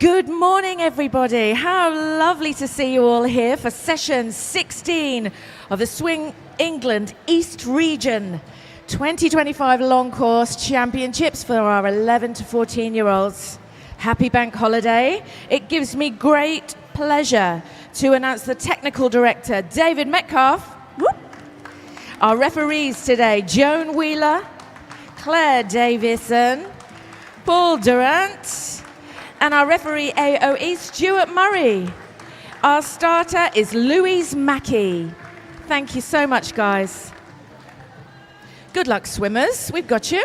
Good morning, everybody. How lovely to see you all here for session 16 of the Swing England East Region 2025 Long Course Championships for our 11 to 14-year-olds. Happy bank holiday. It gives me great pleasure to announce the technical director, David Metcalf. Whoop. Our referees today, Joan Wheeler, Claire Davison, Paul Durant, and our referee AOE, Stuart Murray. Our starter is Louise Mackey. Thank you so much, guys. Good luck, swimmers. We've got you.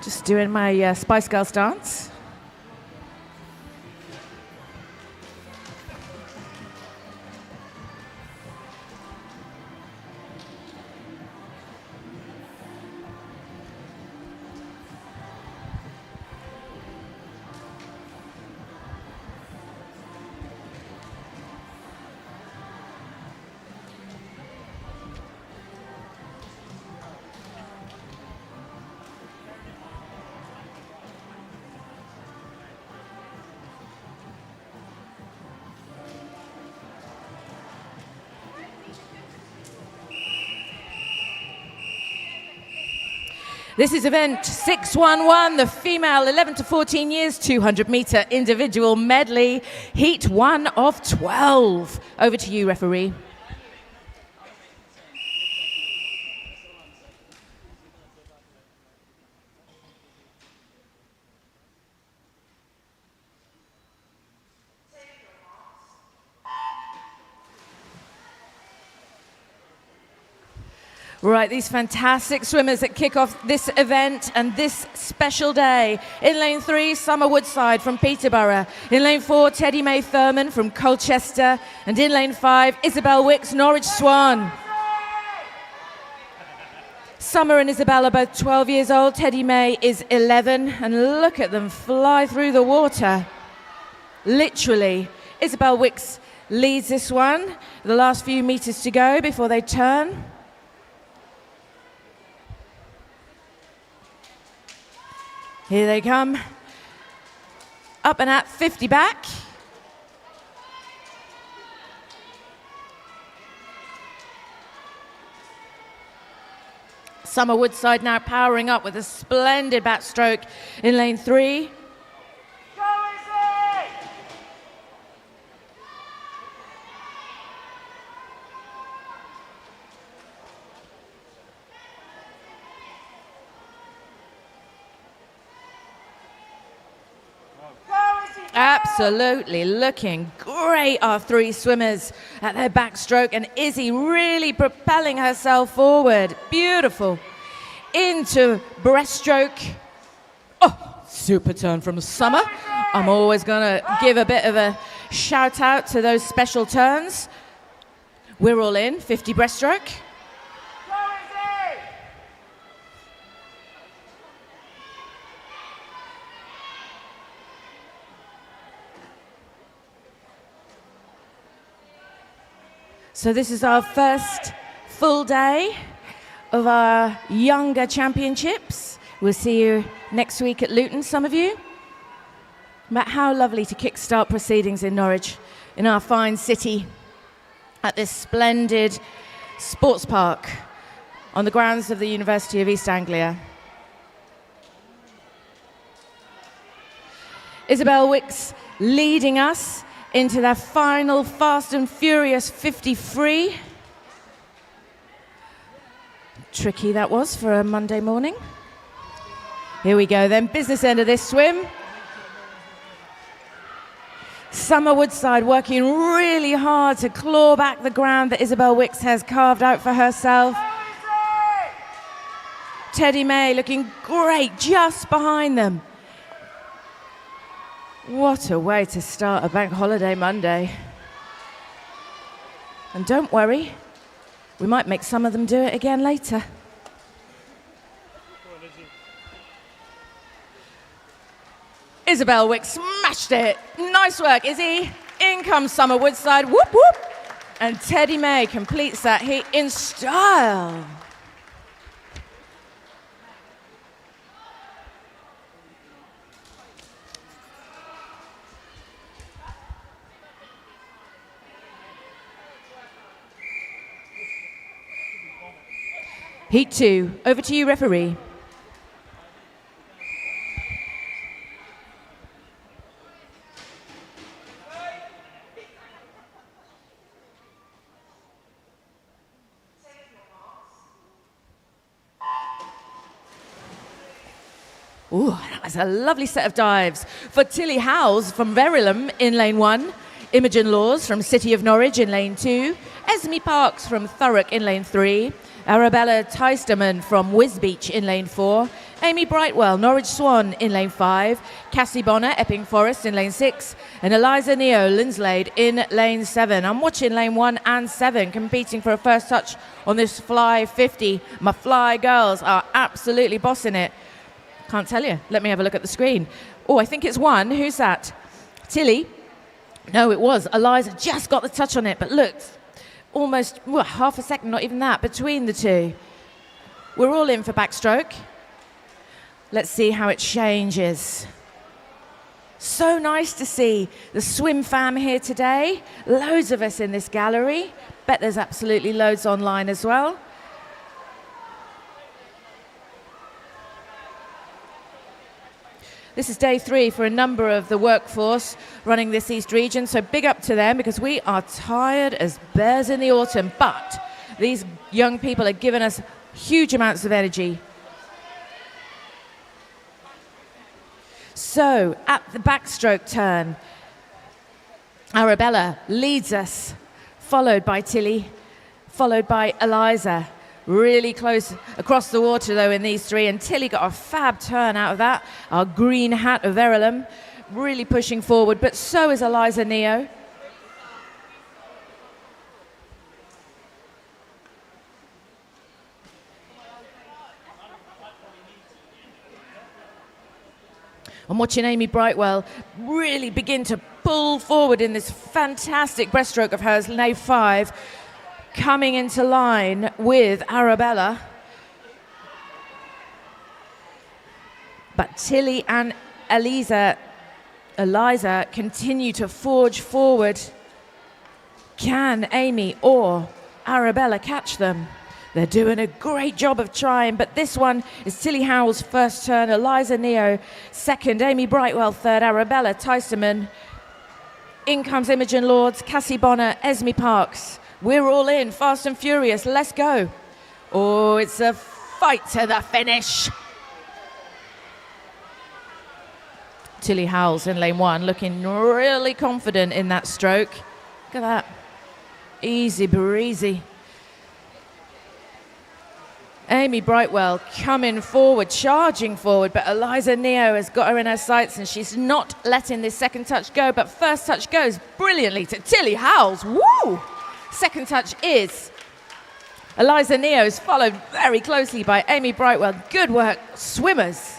Just doing my Spice Girls dance. This is event 611, the female 11 to 14 years, 200-meter individual medley, heat 1 of 12. Over to you, referee. Right, these fantastic swimmers that kick off this event and this special day. In lane 3, Summer Woodside from Peterborough. In lane 4, Teddy Mae Thurman from Colchester. And in lane 5, Isabel Wicks, Norwich Swan. Summer and Isabel are both 12 years old. Teddy Mae is 11. And look at them fly through the water. Literally. Isabel Wicks leads this one. The last few meters to go before they turn. Here they come, up and at 50 back. Summer Woodside now powering up with a splendid backstroke in lane 3. Absolutely looking great, our 3 swimmers at their backstroke, and Izzy really propelling herself forward. Beautiful. Into breaststroke. Oh, super turn from Summer. I'm always going to give a bit of a shout out to those special turns. We're all in, 50 breaststroke. So this is our first full day of our younger championships. We'll see you next week at Luton, some of you. But how lovely to kickstart proceedings in Norwich, in our fine city, at this splendid sports park on the grounds of the University of East Anglia. Isabel Wicks leading us into their final fast and furious 50 free. Tricky that was for a Monday morning. Here we go then, business end of this swim. Summer Woodside working really hard to claw back the ground that Isabel Wicks has carved out for herself. Teddy Mae looking great just behind them. What a way to start a bank holiday Monday. And don't worry, we might make some of them do it again later. Isabel Wicks smashed it. Nice work, Izzy. In comes Summer Woodside. Whoop, whoop. And Teddy May completes that heat in style. Heat 2, over to you, referee. Ooh, that was a lovely set of dives for Tilly Howes from Verulam in lane 1, Imogen Laws from City of Norwich in lane 2, Esme Parks from Thurrock in lane 3, Arabella Teisterman from Wisbeach in lane 4, Amy Brightwell, Norwich Swan in lane 5, Cassie Bonner, Epping Forest in lane 6, and Eliza Neo, Linslade in lane 7. I'm watching lane 1 and 7 competing for a first touch on this Fly 50. My Fly girls are absolutely bossing it. Can't tell you. Let me have a look at the screen. Oh, I think it's 1. Who's that? Tilly? No, it was. Eliza just got the touch on it, but look, almost half a second, not even that, between the two. We're all in for backstroke. Let's see how it changes. So nice to see the swim fam here today. Loads of us in this gallery. Bet there's absolutely loads online as well. This is day 3 for a number of the workforce running this East region, so big up to them because we are tired as bears in the autumn, but these young people are giving us huge amounts of energy. So at the backstroke turn, Arabella leads us, followed by Tilly, followed by Eliza. Really close across the water, though, in these 3. And Tilly got a fab turn out of that. Our green hat of Verulam, really pushing forward. But so is Eliza Neo. I'm watching Amy Brightwell really begin to pull forward in this fantastic breaststroke of hers, lane 5. Coming into line with Arabella. But Tilly and Eliza continue to forge forward. Can Amy or Arabella catch them? They're doing a great job of trying, but this one is Tilly Howell's first turn, Eliza Neo second, Amy Brightwell third, Arabella Teisterman. In comes Imogen Lords, Cassie Bonner, Esme Parks. We're all in, fast and furious, let's go. Oh, it's a fight to the finish. Tilly Howells in lane 1, looking really confident in that stroke. Look at that, easy breezy. Amy Brightwell coming forward, charging forward, but Eliza Neo has got her in her sights and she's not letting this second touch go, but first touch goes brilliantly to Tilly Howells, woo! Second touch is Eliza Neo's, followed very closely by Amy Brightwell. Good work, swimmers.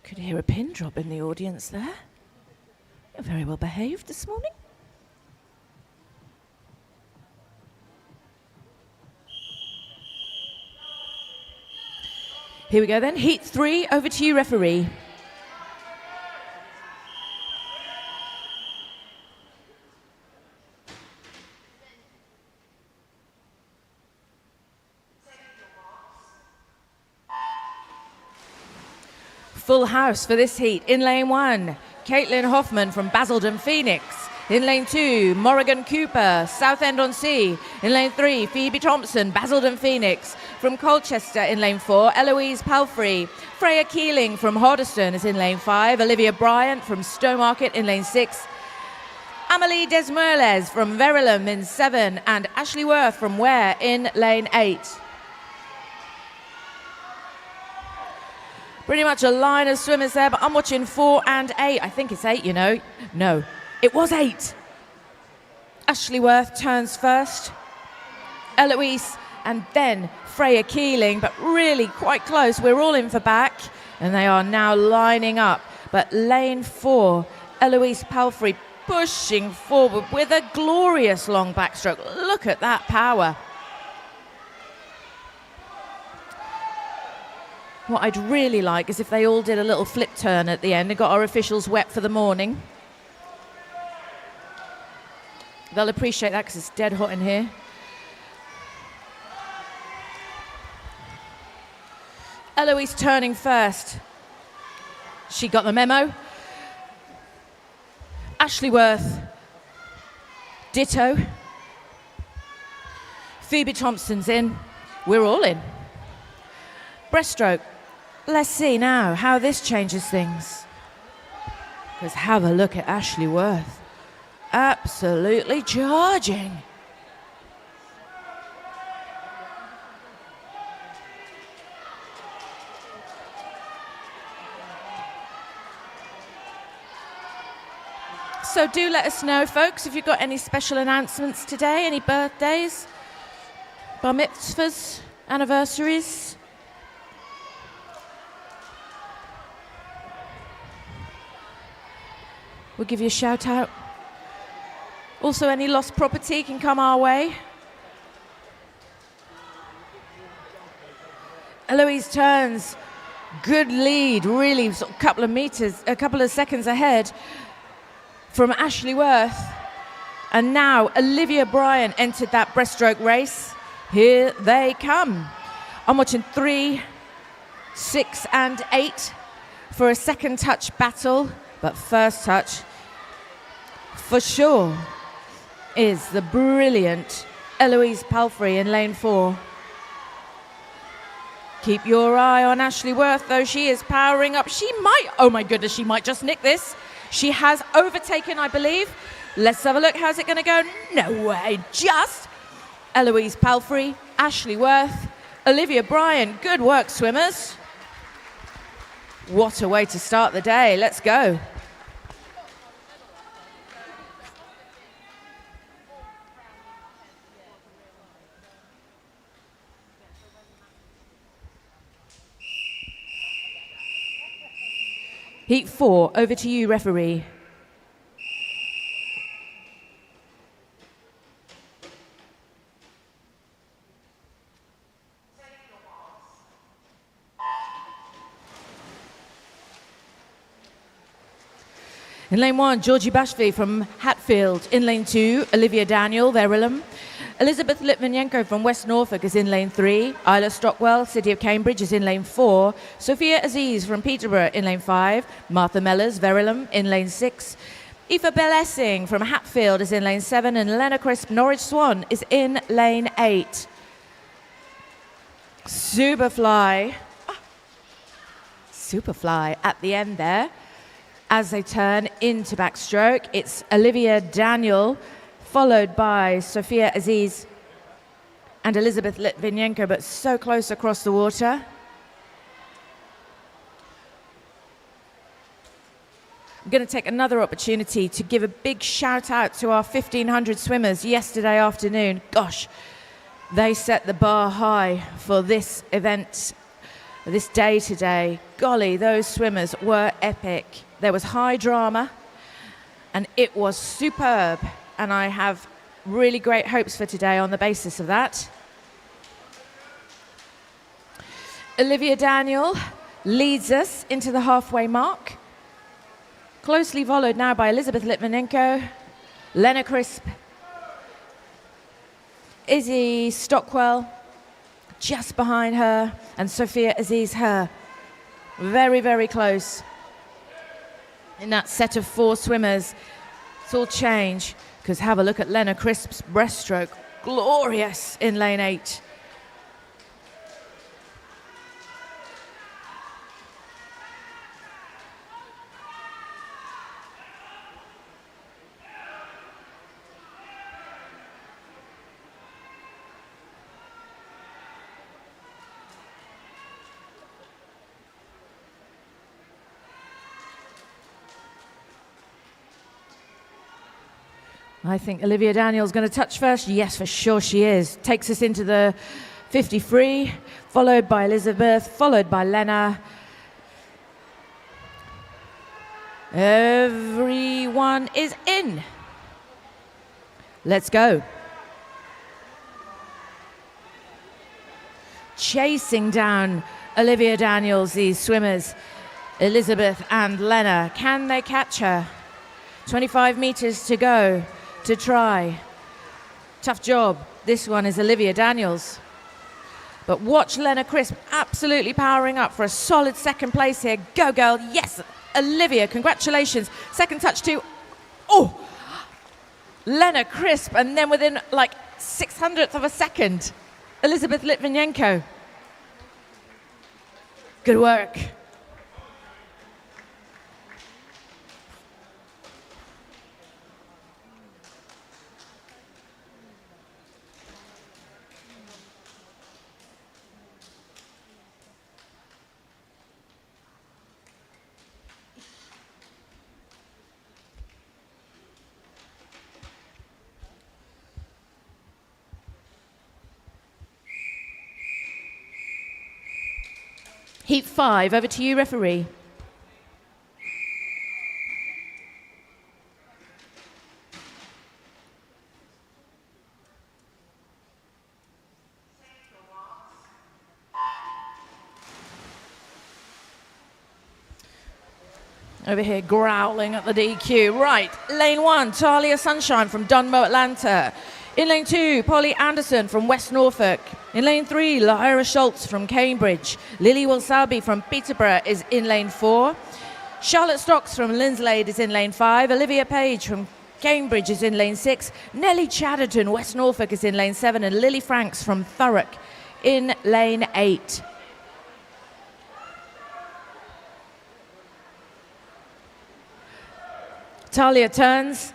Could hear a pin drop in the audience there. You're very well behaved this morning. Here we go then, heat 3, over to you, referee. Full house for this heat. In lane 1, Caitlin Hoffman from Basildon Phoenix. In lane 2, Morrigan Cooper, Southend-on-Sea. In lane 3, Phoebe Thompson, Basildon Phoenix. From Colchester in lane 4, Eloise Palfrey. Freya Keeling from Hoddesdon is in lane 5. Olivia Bryant from Stowmarket in lane 6. Amelie Desmerles from Verulam in 7. And Ashley Worth from Ware in lane 8. Pretty much a line of swimmers there, but I'm watching 4 and 8. I think it's 8, you know. No, it was 8. Ashley Worth turns first. Eloise and then Freya Keeling, but really quite close. We're all in for back, and they are now lining up. But lane 4, Eloise Palfrey pushing forward with a glorious long backstroke. Look at that power. What I'd really like is if they all did a little flip turn at the end and got our officials wet for the morning. They'll appreciate that because it's dead hot in here. Eloise turning first. She got the memo. Ashley Worth, ditto. Phoebe Thompson's in. We're all in. Breaststroke. Let's see now how this changes things. Because have a look at Ashley Worth. Absolutely charging. So do let us know, folks, if you've got any special announcements today, any birthdays, bar mitzvahs, anniversaries. We'll give you a shout out. Also, any lost property can come our way. Eloise turns, good lead, really sort of a couple of seconds ahead from Ashley Worth. And now Olivia Bryant entered that breaststroke race. Here they come. I'm watching 3, 6 and 8 for a second touch battle. But first touch, for sure, is the brilliant Eloise Palfrey in lane 4. Keep your eye on Ashley Worth, though. She is powering up. She might, oh my goodness, she might just nick this. She has overtaken, I believe. Let's have a look. How's it going to go? No way. Just Eloise Palfrey, Ashley Worth, Olivia Bryant. Good work, swimmers. What a way to start the day. Let's go. Heat 4, over to you, referee. In lane 1, Georgie Bashvi from Hatfield. In lane 2, Olivia Daniel, Verulam. Elizabeth Litvinenko from West Norfolk is in lane 3. Isla Stockwell, City of Cambridge, is in lane 4. Sophia Aziz from Peterborough in lane 5. Martha Mellors, Verulam, in lane 6. Aoife Bellessing from Hatfield is in lane 7. And Lena Crisp, Norwich Swan, is in lane 8. Superfly at the end there. As they turn into backstroke, it's Olivia Daniel, followed by Sophia Aziz and Elizabeth Litvinenko, but so close across the water. I'm going to take another opportunity to give a big shout out to our 1,500 swimmers yesterday afternoon. Gosh, they set the bar high for this event, this day today. Golly, those swimmers were epic. There was high drama, and it was superb. And I have really great hopes for today on the basis of that. Olivia Daniel leads us into the halfway mark. Closely followed now by Elizabeth Litvinenko, Lena Crisp, Izzy Stockwell just behind her, and Sophia Aziz her. Very, very close in that set of 4 swimmers. It's all change, because have a look at Lena Crisp's breaststroke. Glorious in lane 8. I think Olivia Daniels going to touch first. Yes, for sure she is. Takes us into the 50 free, followed by Elizabeth, followed by Lena. Everyone is in. Let's go. Chasing down Olivia Daniels, these swimmers, Elizabeth and Lena. Can they catch her? 25 meters to go to try. Tough job. This one is Olivia Daniels. But watch Lena Crisp absolutely powering up for a solid second place here. Go, girl. Yes, Olivia, congratulations. Second touch too. Oh, Lena Crisp, and then within like 600th of a second, Elizabeth Litvinenko. Good work. Heat 5, over to you, referee. Over here, growling at the DQ. Right, lane 1, Talia Sunshine from Dunmow, Atlanta. In lane 2, Polly Anderson from West Norfolk. In lane 3, Lyra Schultz from Cambridge. Lily Walsabi from Peterborough is in lane 4. Charlotte Stocks from Linslade is in lane 5. Olivia Page from Cambridge is in lane 6. Nellie Chatterton, West Norfolk, is in lane 7. And Lily Franks from Thurrock in lane 8. Talia turns,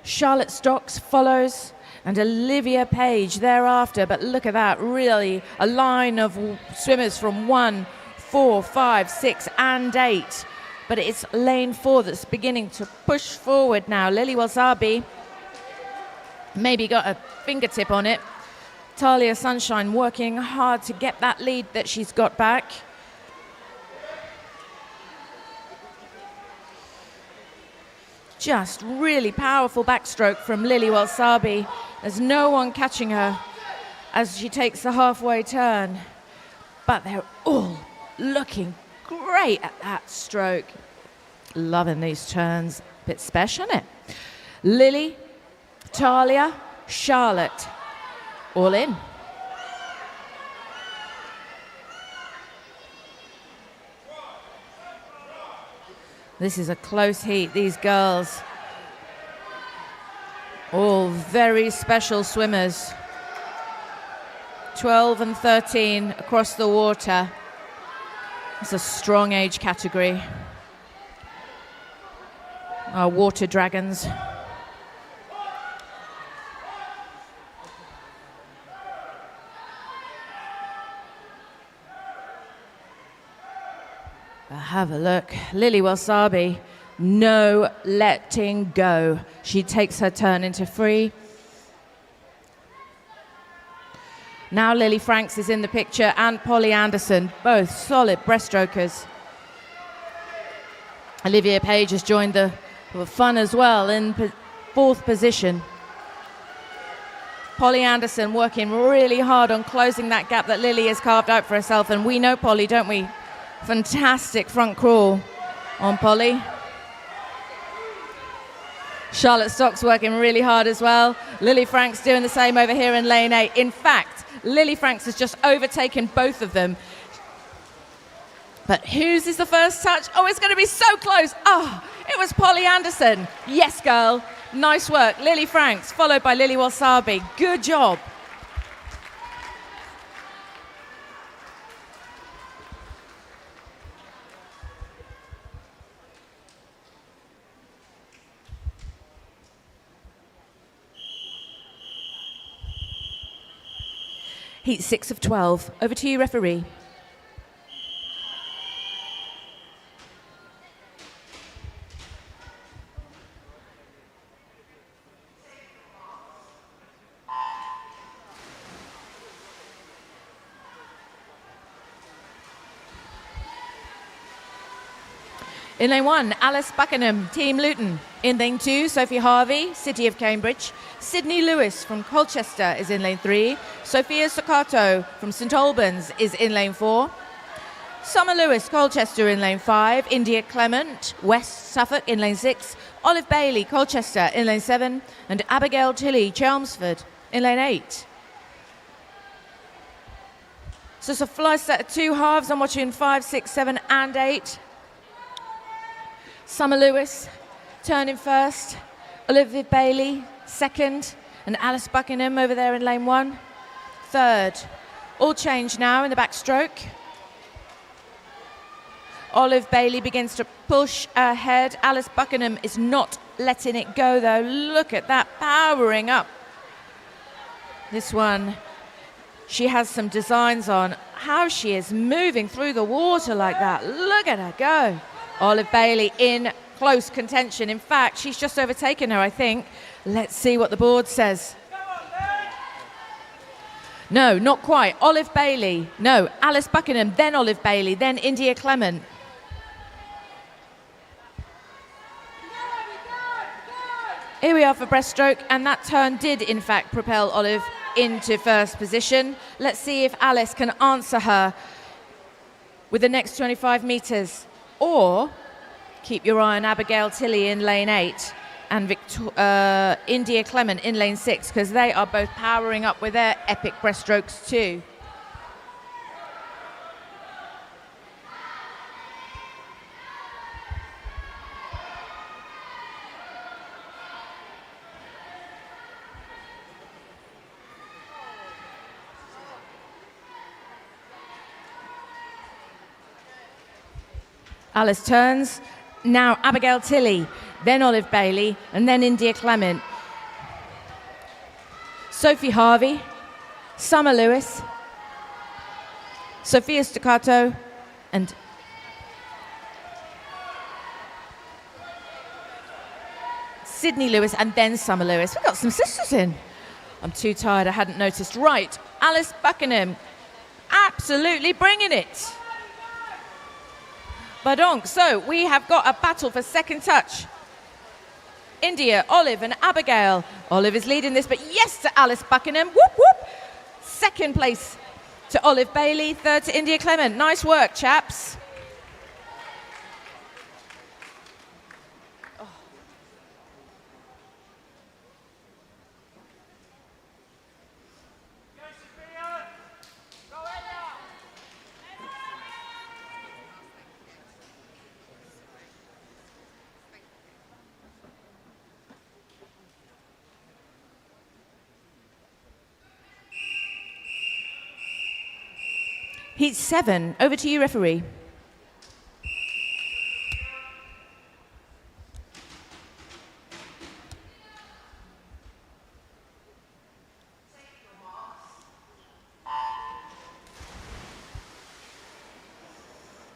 Charlotte Stocks follows, and Olivia Page thereafter. But look at that, really a line of swimmers from 1, 4, 5, 6 and 8. But it's lane 4 that's beginning to push forward now. Lily Walsabi maybe got a fingertip on it. Talia Sunshine working hard to get that lead that she's got back. Just really powerful backstroke from Lily Walsabi. There's no one catching her as she takes the halfway turn. But they're all looking great at that stroke. Loving these turns. Bit special, isn't it? Lily, Talia, Charlotte, all in. This is a close heat. These girls, all very special swimmers. 12 and 13 across the water. It's a strong age category. Our water dragons. Have a look. Lily Walsabi, no letting go. She takes her turn into free. Now Lily Franks is in the picture and Polly Anderson, both solid breaststrokers. Olivia Page has joined the fun as well in 4th position. Polly Anderson working really hard on closing that gap that Lily has carved out for herself, and we know Polly, don't we? Fantastic front crawl on Polly. Charlotte Stocks working really hard as well. Lily Franks doing the same over here in lane 8. In fact, Lily Franks has just overtaken both of them. But whose is the first touch? Oh, it's going to be so close. Oh, it was Polly Anderson. Yes, girl. Nice work. Lily Franks, followed by Lily Wasabi. Good job. Heat 6 of 12. Over to you, referee. In lane 1, Alice Buckingham, Team Luton. In lane 2, Sophie Harvey, City of Cambridge. Sydney Lewis from Colchester is in lane 3. Sophia Staccato from St Albans is in lane 4. Summer Lewis, Colchester in lane 5. India Clement, West Suffolk in lane 6. Olive Bailey, Colchester in lane 7. And Abigail Tilley, Chelmsford in lane 8. So it's a fly set of 2 halves. I'm watching 5, 6, 7 and 8. Summer Lewis turning first, Olivia Bailey second, and Alice Buckingham over there in lane 1 third. All changed now in the backstroke. Olive Bailey begins to push ahead. Alice Buckingham is not letting it go though. Look at that, powering up. This one, she has some designs on how she is moving through the water like that. Look at her go. Olive Bailey in close contention. In fact, she's just overtaken her, I think. Let's see what the board says. No, not quite. Olive Bailey. No, Alice Buckingham, then Olive Bailey, then India Clement. Here we are for breaststroke, and that turn did, in fact, propel Olive into first position. Let's see if Alice can answer her with the next 25 metres. Or keep your eye on Abigail Tilley in lane 8 and India Clement in lane 6, because they are both powering up with their epic breaststrokes too. Alice turns, now Abigail Tilley, then Olive Bailey, and then India Clement. Sophie Harvey, Summer Lewis, Sophia Staccato, and Sydney Lewis, and then Summer Lewis. We've got some sisters in. I'm too tired, I hadn't noticed. Right, Alice Buckingham, absolutely bringing it. Badonk. So we have got a battle for second touch. India, Olive and Abigail. Olive is leading this, but yes to Alice Buckingham. Whoop, whoop. Second place to Olive Bailey, third to India Clement. Nice work, chaps. Heat 7, over to you, referee.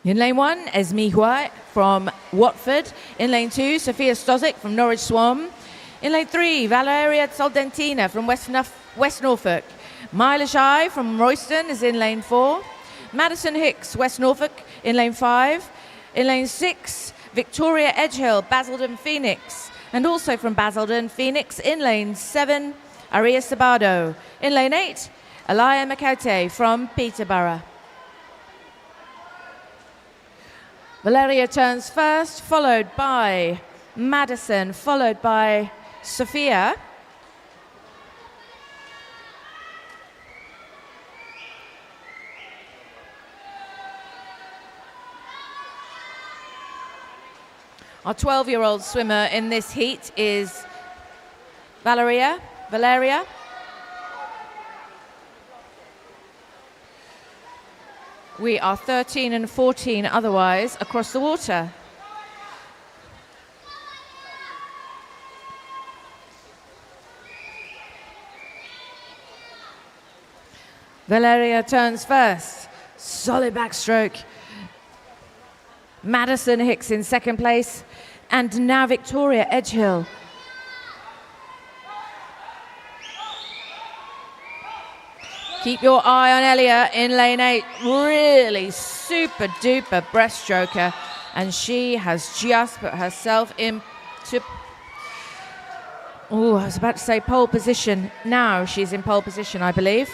In lane 1, Esme White from Watford. In lane 2, Sophia Stozic from Norwich Swan. In lane 3, Valeria Soldentina from West Norfolk. Myla Shai from Royston is in lane 4. Madison Hicks, West Norfolk, in lane 5. In lane 6, Victoria Edgehill, Basildon Phoenix. And also from Basildon Phoenix, in lane 7, Aria Sabado. In lane 8, Alaya Makote from Peterborough. Valeria turns first, followed by Madison, followed by Sophia. Our 12-year-old swimmer in this heat is Valeria. We are 13 and 14 otherwise across the water. Valeria turns first. Solid backstroke. Madison Hicks in second place. And now Victoria Edgehill. Keep your eye on Elia in lane 8. Really super duper breaststroker. And she has just put herself into, I was about to say pole position. Now she's in pole position, I believe.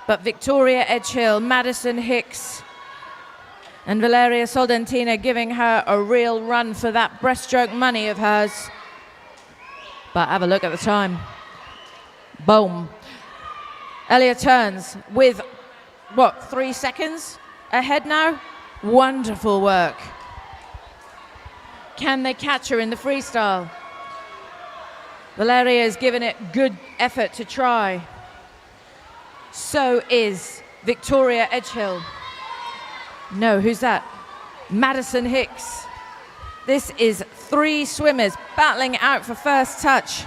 But Victoria Edgehill, Madison Hicks, and Valeria Soldentina giving her a real run for that breaststroke money of hers. But have a look at the time. Boom. Elia turns with, 3 seconds ahead now? Wonderful work. Can they catch her in the freestyle? Valeria has given it good effort to try. So is Victoria Edgehill. No, who's that? Madison Hicks. This is 3 swimmers battling out for first touch.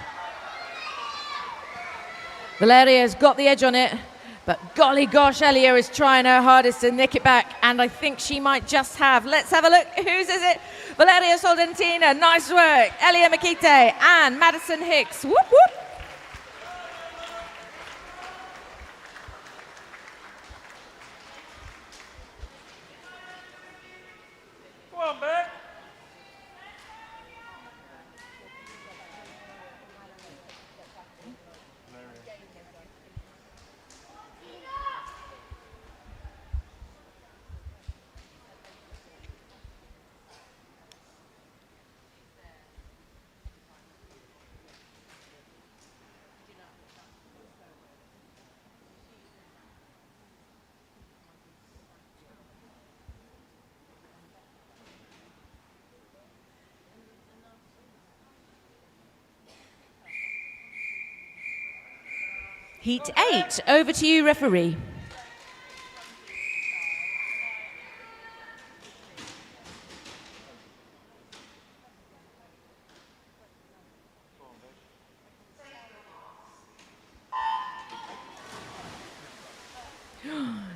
Valeria's got the edge on it, but golly gosh, Elia is trying her hardest to nick it back, and I think she might just have. Let's have a look. Whose is it? Valeria Soldentina. Nice work. Elia Makite and Madison Hicks. Whoop, whoop. Heat 8, over to you, referee.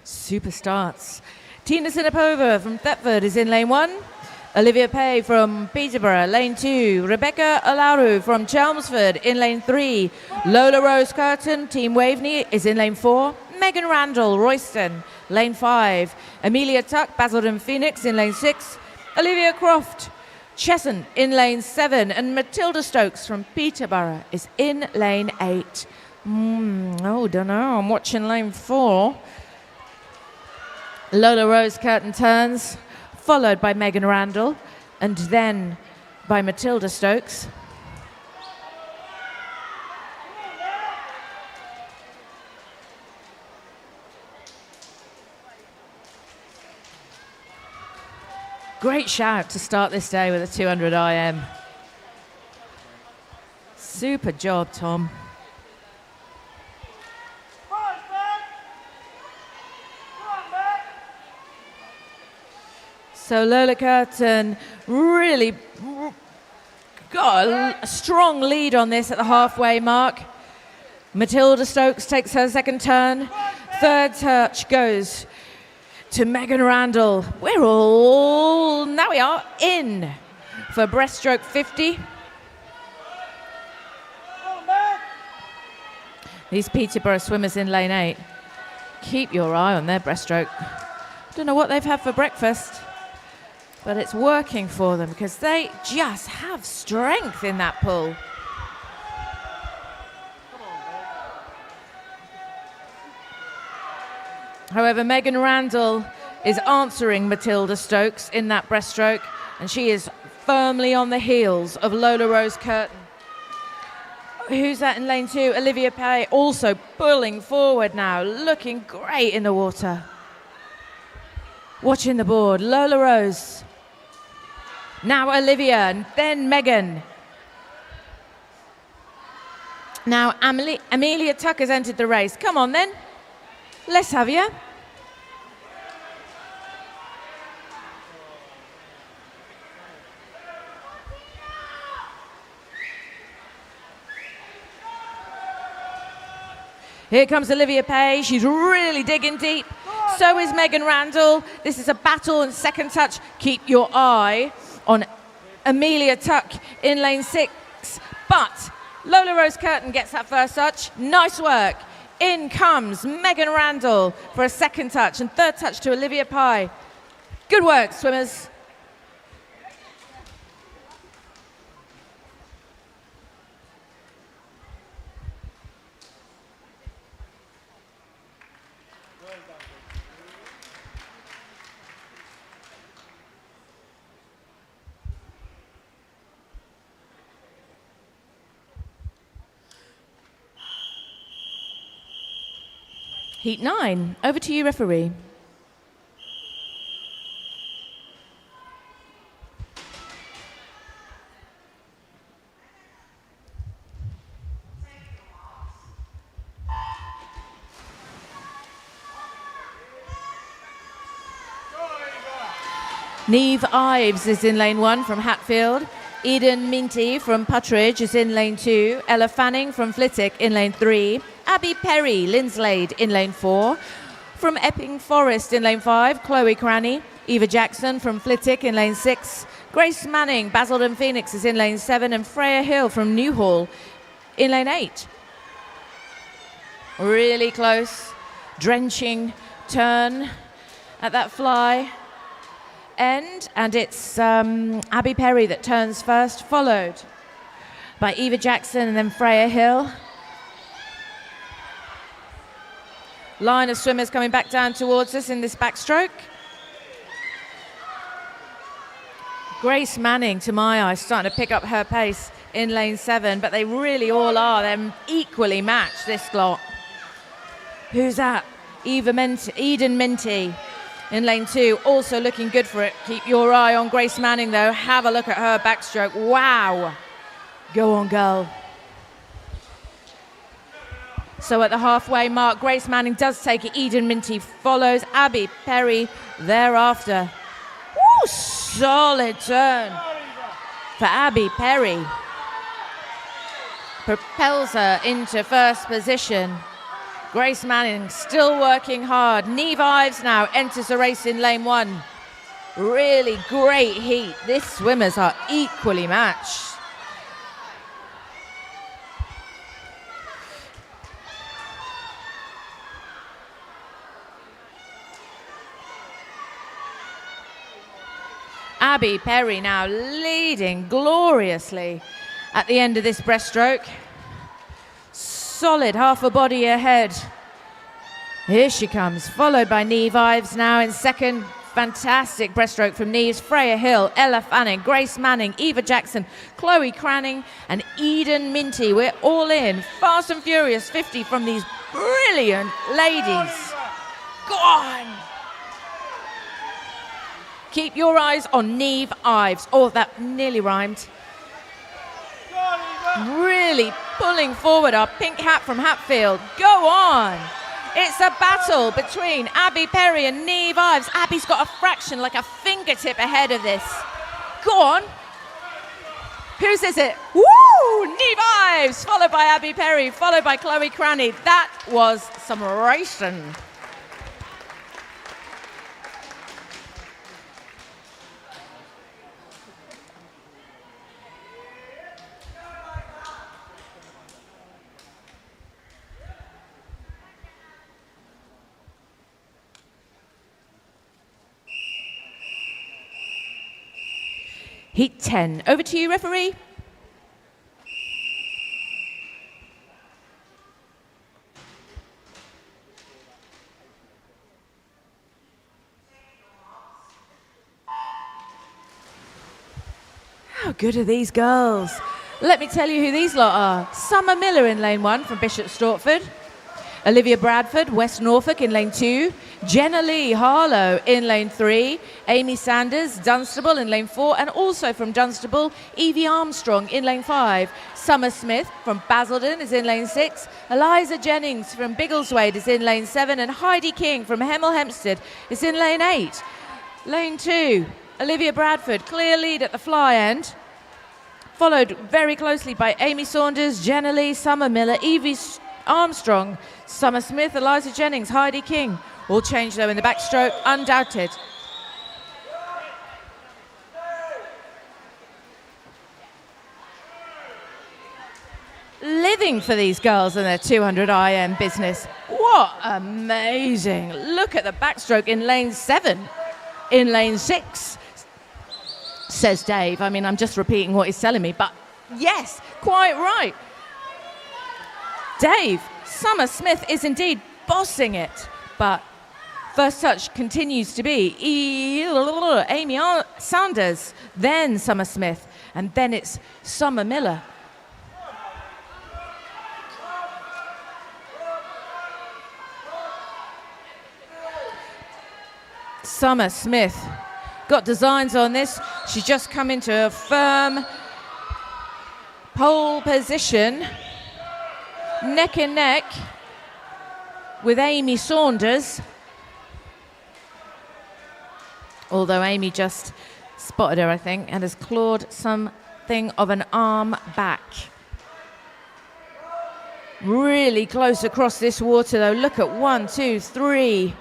Super starts. Tina Sinapova from Thetford is in lane 1. Olivia Pay from Peterborough, lane 2. Rebecca Olaru from Chelmsford in lane 3. Lola Rose Curtin, Team Waveney, is in lane 4. Megan Randall, Royston, lane 5. Amelia Tuck, Basildon Phoenix in lane 6. Olivia Croft, Chesson in lane 7. And Matilda Stokes from Peterborough is in lane 8. Don't know, I'm watching lane 4. Lola Rose Curtin turns, followed by Megan Randall, and then by Matilda Stokes. Great shout to start this day with a 200 IM. Super job, Tom. So Lola Curtin really got a strong lead on this at the halfway mark. Matilda Stokes takes her second turn. Third touch goes to Megan Randall. Now we are in for breaststroke 50. These Peterborough swimmers in lane 8. Keep your eye on their breaststroke. Don't know what they've had for breakfast, but it's working for them because they just have strength in that pool. However, Megan Randall is answering Matilda Stokes in that breaststroke, and she is firmly on the heels of Lola Rose Curtin. Who's that in lane 2? Olivia Pay also pulling forward now, looking great in the water. Watching the board, Lola Rose. Now Olivia, and then Megan. Now Amelia Tuck has entered the race. Come on then, let's have you. Here comes Olivia Pay. She's really digging deep. So is Megan Randall. This is a battle and second touch. Keep your eye on Amelia Tuck in lane 6. But Lola Rose Curtin gets that first touch. Nice work. In comes Megan Randall for a second touch and third touch to Olivia Pye. Good work, swimmers. Heat 9, over to you, referee. Neve Ives is in lane 1 from Hatfield. Eden Minty from Puttridge is in lane 2. Ella Fanning from Flitwick in lane 3. Abby Perry, Linslade in lane 4. From Epping Forest in lane 5, Chloe Cranny. Eva Jackson from Flitwick in lane 6. Grace Manning, Basildon Phoenix is in lane 7. And Freya Hill from Newhall in lane 8. Really close, drenching turn at that fly end, and it's Abby Perry that turns first, followed by Eva Jackson and then Freya Hill. Line of swimmers coming back down towards us in this backstroke. Grace Manning, to my eye, starting to pick up her pace in lane 7, but they really all are. They're equally matched, this lot. Who's that? Eden Minty in lane 2, also looking good for it. Keep your eye on Grace Manning, though. Have a look at her backstroke. Wow. Go on, girl. So at the halfway mark, Grace Manning does take it. Eden Minty follows. Abby Perry thereafter. Woo, solid turn for Abby Perry. Propels her into first position. Grace Manning still working hard. Neve Ives now enters the race in lane 1. Really great heat. These swimmers are equally matched. Abby Perry now leading gloriously at the end of this breaststroke. Solid half a body ahead. Here she comes, followed by Neve Ives now in second. Fantastic breaststroke from Neves. Freya Hill, Ella Fanning, Grace Manning, Eva Jackson, Chloe Cranning and Eden Minty. We're all in. Fast and furious 50 from these brilliant ladies. Go on! Keep your eyes on Neve Ives. Oh, that nearly rhymed. Really pulling forward our pink hat from Hatfield. Go on. It's a battle between Abby Perry and Neve Ives. Abby's got a fraction, like a fingertip ahead of this. Go on. Whose is it? Woo! Neve Ives, followed by Abby Perry, followed by Chloe Cranny. That was some racing. Heat 10. Over to you, referee. How good are these girls? Let me tell you who these lot are. Summer Miller in lane 1 from Bishop Stortford. Olivia Bradford, West Norfolk in lane 2. Jenna Lee Harlow in lane 3, Amy Sanders, Dunstable in lane 4, and also from Dunstable, Evie Armstrong in lane 5. Summer Smith from Basildon is in lane 6, Eliza Jennings from Biggleswade is in lane 7, and Heidi King from Hemel Hempstead is in lane 8. Lane 2, Olivia Bradford, clear lead at the fly end, followed very closely by Amy Saunders, Jenna Lee, Summer Miller, Evie Armstrong, Summer Smith, Eliza Jennings, Heidi King. All change though in the backstroke, undoubted. Living for these girls and their 200 IM business. What amazing. Look at the backstroke in lane 7, in lane 6, says Dave. I mean, I'm just repeating what he's telling me, but yes, quite right. Dave, Summer Smith is indeed bossing it, but first touch continues to be Amy Sanders, then Summer Smith, and then it's Summer Miller. Summer Smith got designs on this. She's just come into a firm pole position, neck and neck with Amy Saunders. Although Amy just spotted her, I think, and has clawed something of an arm back. Really close across this water, though. Look at 1, 2, 3,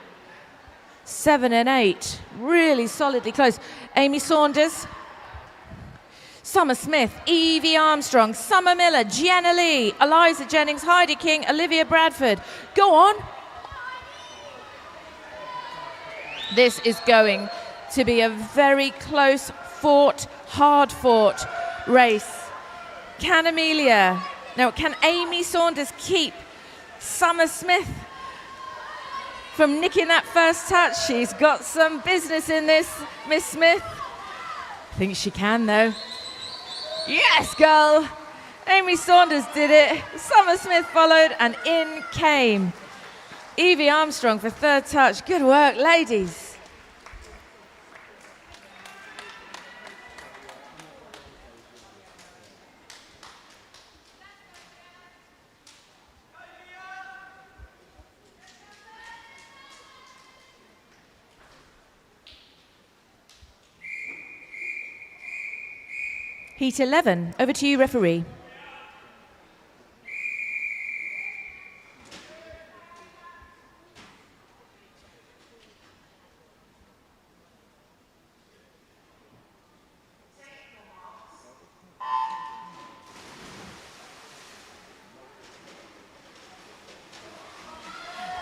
7 and 8. Really solidly close. Amy Saunders, Summer Smith, Evie Armstrong, Summer Miller, Jenna Lee, Eliza Jennings, Heidi King, Olivia Bradford. Go on. This is going to be a very close fought, hard fought race. Can Amy Saunders keep Summer Smith from nicking that first touch? She's got some business in this, Miss Smith. I think she can though. Yes, girl. Amy Saunders did it. Summer Smith followed and in came Evie Armstrong for third touch. Good work, ladies. Heat 11, over to you, referee.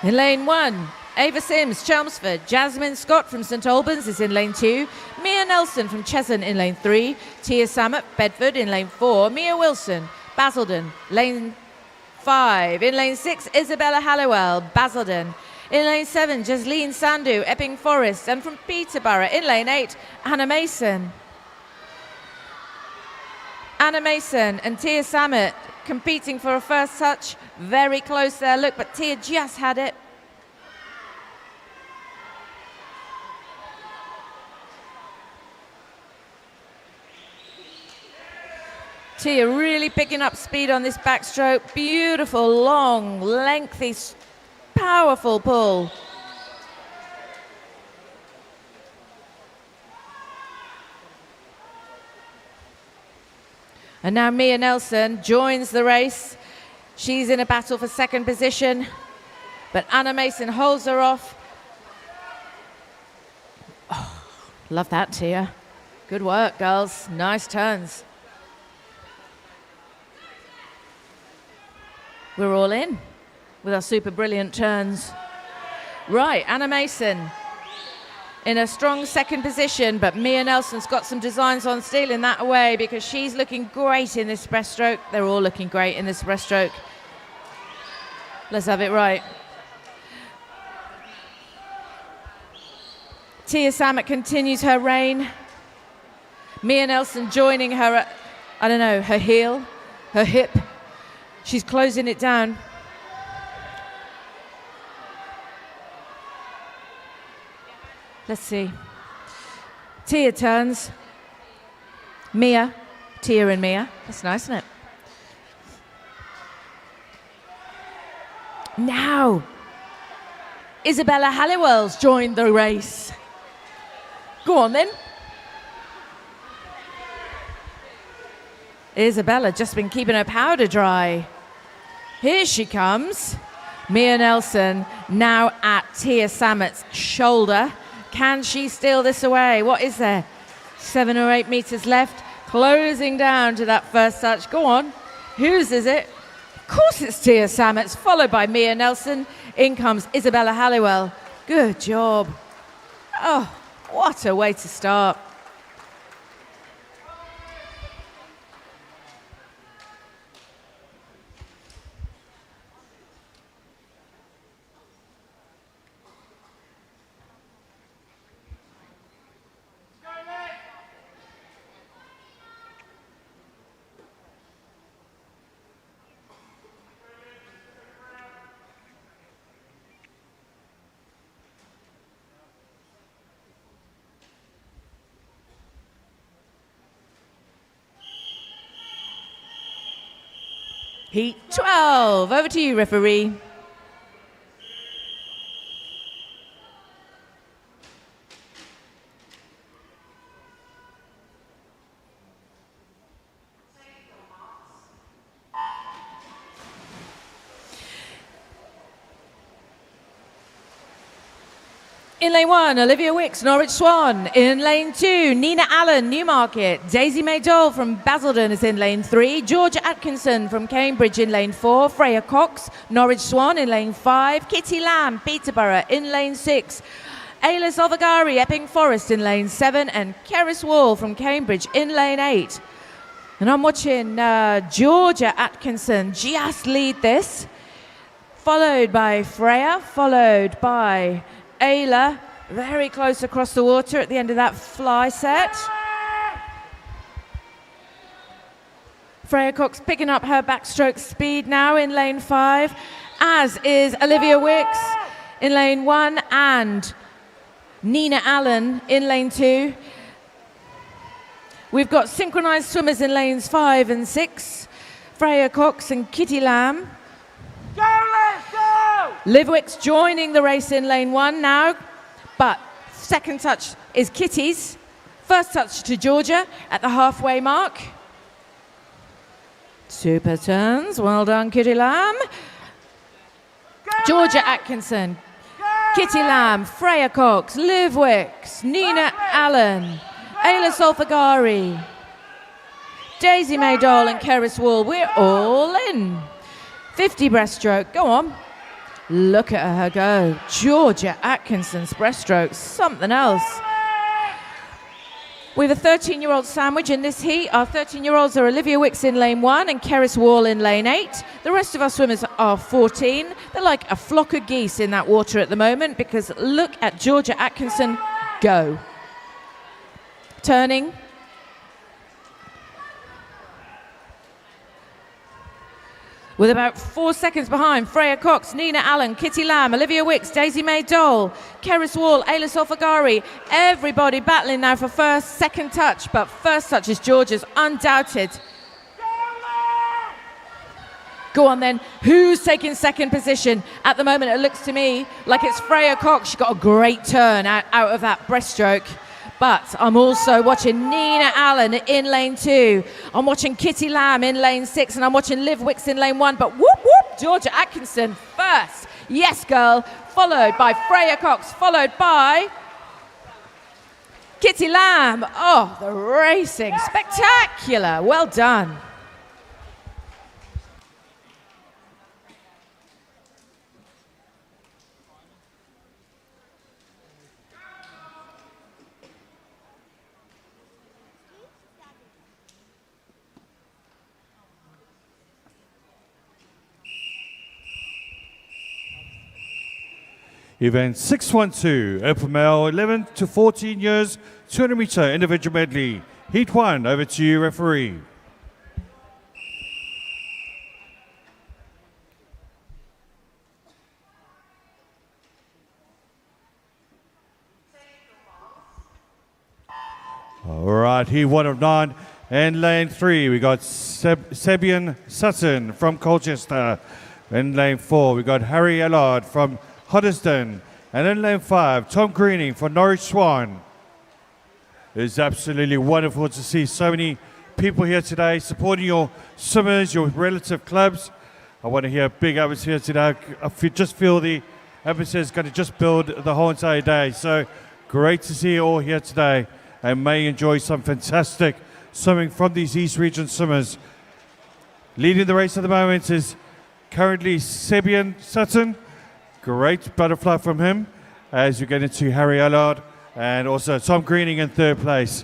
In lane 1, Ava Sims, Chelmsford. Jasmine Scott from St Albans is in lane 2. Mia Nelson from Cheshunt in lane 3. Tia Samet, Bedford in lane 4. Mia Wilson, Basildon, lane 5. In lane 6, Isabella Halliwell, Basildon. In lane 7, Jasleen Sandhu, Epping Forest. And from Peterborough in lane 8, Anna Mason. Anna Mason and Tia Samet competing for a first touch. Very close there, look, but Tia just had it. Tia really picking up speed on this backstroke. Beautiful, long, lengthy, powerful pull. And now Mia Nelson joins the race. She's in a battle for second position, but Anna Mason holds her off. Oh, love that, Tia. Good work, girls. Nice turns. We're all in with our super brilliant turns. Right, Anna Mason in a strong second position, but Mia Nelson's got some designs on stealing that away because she's looking great in this breaststroke. They're all looking great in this breaststroke. Let's have it right. Tia Samet continues her reign. Mia Nelson joining her at, I don't know, her heel, her hip. She's closing it down. Let's see. Tia turns. Mia. Tia and Mia. That's nice, isn't it? Now, Isabella Halliwell's joined the race. Go on then. Isabella just been keeping her powder dry. Here she comes. Mia Nelson now at Tia Sammet's shoulder. Can she steal this away? What is there? 7 or 8 meters left. Closing down to that first touch. Go on. Whose is it? Of course it's Tia Sammet's, followed by Mia Nelson. In comes Isabella Halliwell. Good job. Oh, what a way to start. Heat 12. Over to you, referee. In lane 1, Olivia Wicks, Norwich Swan. In lane 2, Nina Allen, Newmarket. Daisy May Dole from Basildon is in lane 3. Georgia Atkinson from Cambridge in lane 4. Freya Cox, Norwich Swan in lane 5. Kitty Lamb, Peterborough in lane 6. Ayla Solvagari, Epping Forest in lane 7. And Keris Wall from Cambridge in lane 8. And I'm watching Georgia Atkinson just lead this. Followed by Freya, followed by Ayla, very close across the water at the end of that fly set. Freya Cox picking up her backstroke speed now in lane 5, as is Olivia Wicks in lane 1 and Nina Allen in lane 2. We've got synchronized swimmers in lanes 5 and 6, Freya Cox and Kitty Lamb. Go, let's go! Liv Wicks joining the race in lane 1 now, but second touch is Kitty's. First touch to Georgia at the halfway mark. Super turns, well done Kitty Lamb. Georgia Atkinson, Kitty Lamb, Freya Cox, Liv Wicks, Nina Allen, Ayla Solfagari, Daisy May Dole and Keris Wall. We're all in. 50 breaststroke, go on. Look at her go. Georgia Atkinson's breaststroke, something else. We have a 13-year-old sandwich in this heat. Our 13-year-olds are Olivia Wicks in lane 1 and Keris Wall in lane 8. The rest of our swimmers are 14. They're like a flock of geese in that water at the moment because look at Georgia Atkinson go. Turning. With about 4 seconds behind, Freya Cox, Nina Allen, Kitty Lamb, Olivia Wicks, Daisy May Dole, Keris Wall, Ayla Solfagari. Everybody battling now for first, second touch, but first touch is Georgia's, undoubted. Go on then, who's taking second position? At the moment, it looks to me like it's Freya Cox. She got a great turn out of that breaststroke. But I'm also watching Nina Allen in lane 2. I'm watching Kitty Lamb in lane 6, and I'm watching Liv Wicks in lane 1. But whoop, whoop, Georgia Atkinson first. Yes, girl. Followed by Freya Cox, followed by Kitty Lamb. Oh, the racing. Spectacular. Well done. Event 612, open male 11 to 14 years, 200 meter individual medley. Heat 1, over to you, referee. All right, he 1 of 9. In lane 3, we got Sebian Sutton from Colchester. In lane 4, we got Harry Allard from Hoddesdon. And in lane 5, Tom Greening from Norwich Swan. It's absolutely wonderful to see so many people here today supporting your swimmers, your relative clubs. I want to hear a big atmosphere today. Just feel the atmosphere is going to just build the whole entire day. So great to see you all here today, and may you enjoy some fantastic swimming from these East Region swimmers. Leading the race at the moment is currently Sebian Sutton. Great butterfly from him as you get into Harry Allard and also Tom Greening in 3rd place.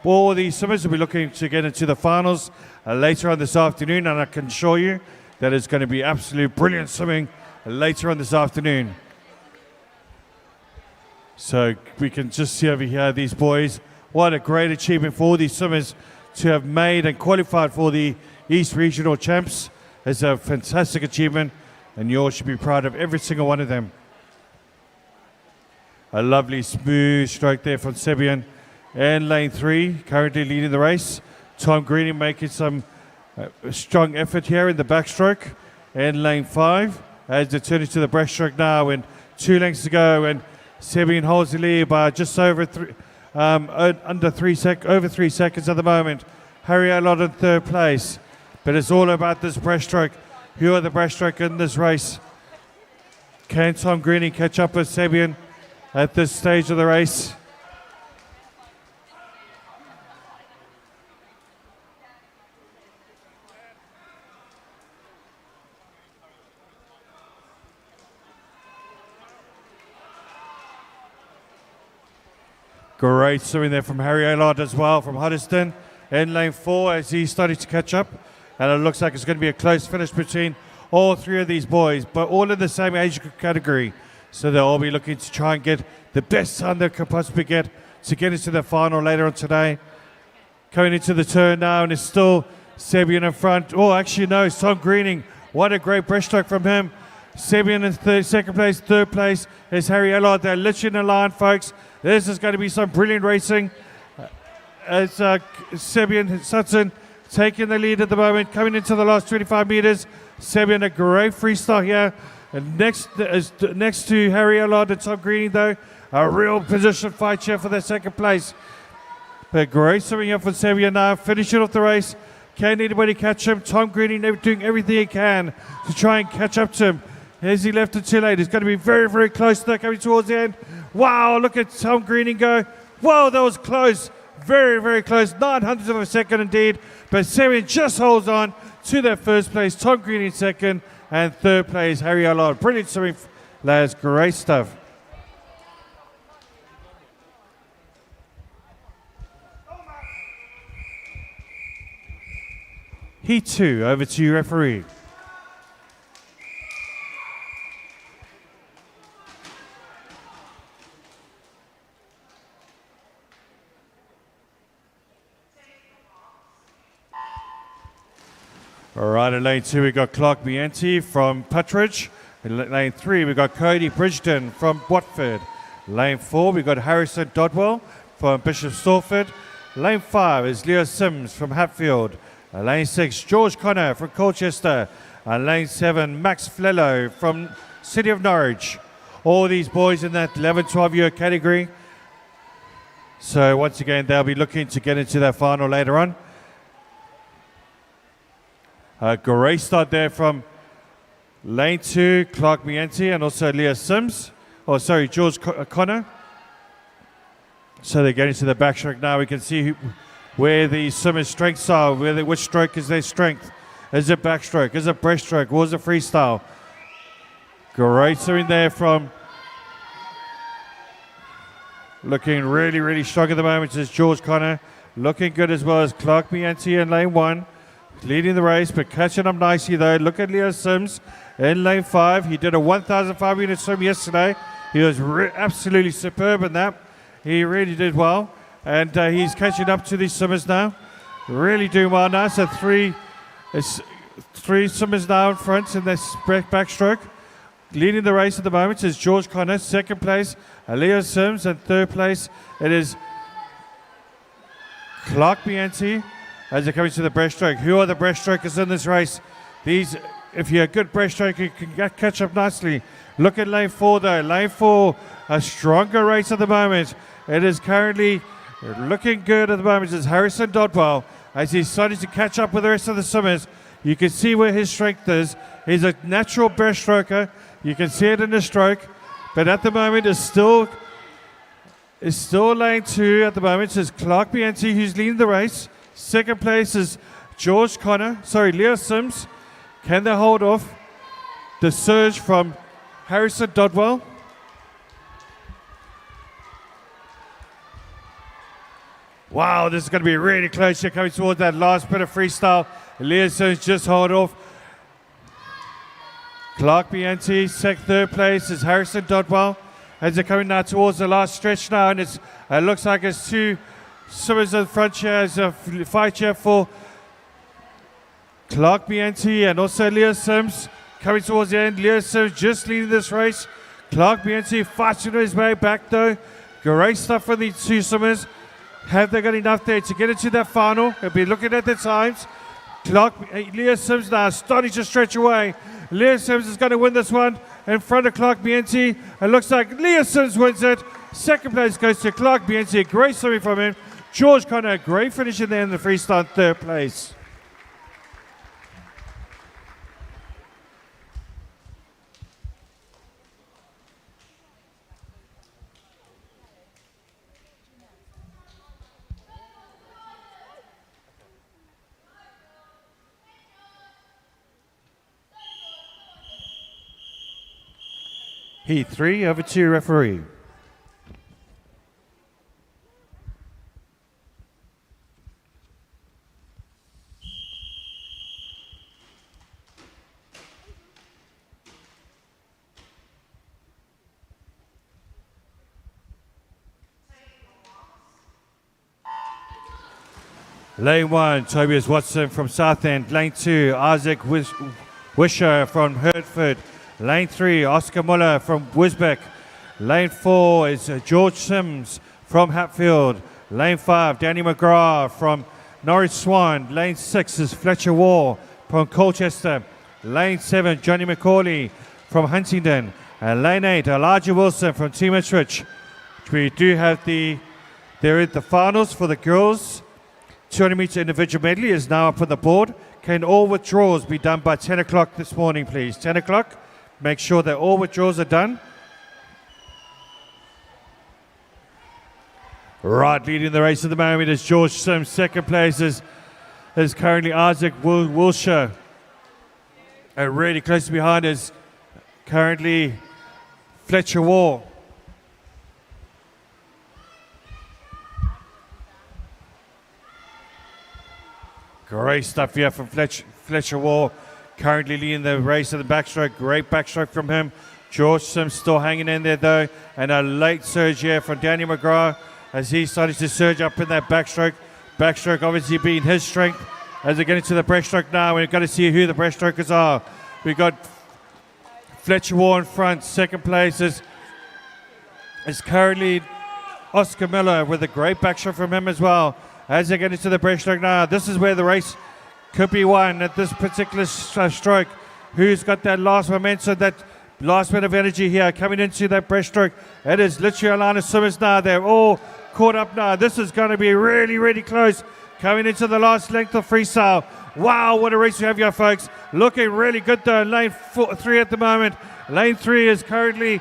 All these swimmers will be looking to get into the finals later on this afternoon, and I can assure you that it's going to be absolute brilliant swimming later on this afternoon. So we can just see over here these boys. What a great achievement for all these swimmers to have made and qualified for the East Regional Champs. It's a fantastic achievement, and you all should be proud of every single one of them. A lovely smooth stroke there from Sebian. In lane 3, currently leading the race. Tom Greening making some strong effort here in the backstroke. In lane 5, as they turn into the breaststroke now, and 2 lengths to go, and Sebian holds the lead by just over over 3 seconds at the moment. Harry Allard in 3rd place, but it's all about this breaststroke. Who are the breaststroke in this race? Can Tom Greening catch up with Sebian at this stage of the race? Great swimming there from Harry Allard as well from Hoddesdon in lane 4 as he's starting to catch up. And it looks like it's going to be a close finish between all 3 of these boys, but all in the same age category. So they'll all be looking to try and get the best time they can possibly get to get into the final later on today. Coming into the turn now, and it's still Sebian in front. Oh, actually, no, it's Tom Greening. What a great breaststroke from him. Sebian in 2nd place, 3rd place is Harry Allard. They're literally in a line, folks. This is going to be some brilliant racing. As Sebian Sutton taking the lead at the moment, coming into the last 25 meters. Sebian, a great freestyle here. And next to Harry Allard and Tom Greening, though, a real position fight here for their 2nd place. But great swimming here for Sebian now, finishing off the race. Can anybody catch him? Tom Greening doing everything he can to try and catch up to him. As he left it too late, it's going to be very, very close there coming towards the end. Wow, look at Tom Greening go. Whoa, that was close. Very, very close. 900th of a second indeed. But Sebian just holds on to their 1st place. Tom Greening 2nd, and 3rd place, Harry Allard. Brilliant swimming, lads. Great stuff. Heat 2, over to you, referee. All right, in lane 2, we got Clark Mienti from Puttridge. In lane 3, we got Cody Bridgeton from Watford. Lane 4, we got Harrison Dodwell from Bishop Stortford. Lane 5 is Leo Sims from Hatfield. Lane 6, George Connor from Colchester. And lane 7, Max Flello from City of Norwich. All these boys in that 11, 12-year category. So once again, they'll be looking to get into their final later on. A great start there from lane 2, Clark Mienti, and also Leo Sims. George Connor. So they're getting to the backstroke now. We can see where the swimmers' strengths are, which stroke is their strength. Is it backstroke? Is it breaststroke? Or is it freestyle? Great swimming there from, looking really, really strong at the moment is George Connor. Looking good as well as Clark Mienti in lane 1. Leading the race, but catching up nicely though. Look at Leo Sims in lane 5. He did a 1,500 swim yesterday. He was absolutely superb in that. He really did well. And he's catching up to these swimmers now. Really doing well now. So three swimmers now in front in this backstroke. Leading the race at the moment is George Connor. 2nd place, Leo Sims. And 3rd place, it is Clark Bianchi as they're coming to the breaststroke. Who are the breaststrokers in this race? These, if you're a good breaststroker, you can catch up nicely. Look at lane 4 though. Lane 4, a stronger race at the moment. It is currently looking good at the moment. It's Harrison Dodwell as he's starting to catch up with the rest of the swimmers. You can see where his strength is. He's a natural breaststroker. You can see it in the stroke. But at the moment, it's still lane 2 at the moment. It's Clark Bianchi who's leading the race. Second place is Leo Sims. Can they hold off the surge from Harrison Dodwell? Wow, this is going to be really close here coming towards that last bit of freestyle. Leo Sims just hold off. Clark Bianchi, third place is Harrison Dodwell. As they're coming now towards the last stretch now, and it looks like it's 2 swimmers in front here as a fight here for Clark Bianchi and also Leo Sims. Coming towards the end, Leo Sims just leading this race. Clark Bianchi fighting his way back though. Great stuff for these 2 swimmers. Have they got enough there to get into that final? They'll be looking at the times. Leo Sims now starting to stretch away. Leo Sims is going to win this one in front of Clark Bianchi. It looks like Leo Sims wins it. Second place goes to Clark Bianchi. Great swimming from him. George Connor, great finish in there in the freestyle, third place. Heat 3, over to referee. Lane 1, Tobias Watson from Southend. Lane 2, Isaac Wisher from Hertford. Lane 3, Oscar Muller from Wisbech. Lane 4 is George Sims from Hatfield. Lane 5, Danny McGrath from Norwich Swan. Lane 6 is Fletcher Wall from Colchester. Lane 7, Johnny McCauley from Huntingdon. And Lane 8, Elijah Wilson from Team Ipswich. We do have they're in the finals for the girls. 200 meter individual medley is now up on the board. Can all withdrawals be done by 10 o'clock this morning, please? 10 o'clock. Make sure that all withdrawals are done. Right, leading the race at the moment is George Sims. Second place is currently Isaac Wilshire. And really close behind is currently Fletcher Wall. Great stuff here from Fletcher Wall. Currently leading the race at the backstroke. Great backstroke from him. George Sims still hanging in there though. And a late surge here from Danny McGrath as he started to surge up in that backstroke. Backstroke obviously being his strength. As they get into the breaststroke now, we've got to see who the breaststrokers are. We've got Fletcher Wall in front. Second place is currently Oscar Miller with a great backstroke from him as well. As they get into the breaststroke now, this is where the race could be won at this particular stroke. Who's got that last momentum, that last bit of energy here coming into that breaststroke? It is literally a line of swimmers now. They're all caught up now. This is going to be really, really close coming into the last length of freestyle. Wow, what a race we have here, folks. Looking really good though. Lane 3 at the moment. Lane 3 is currently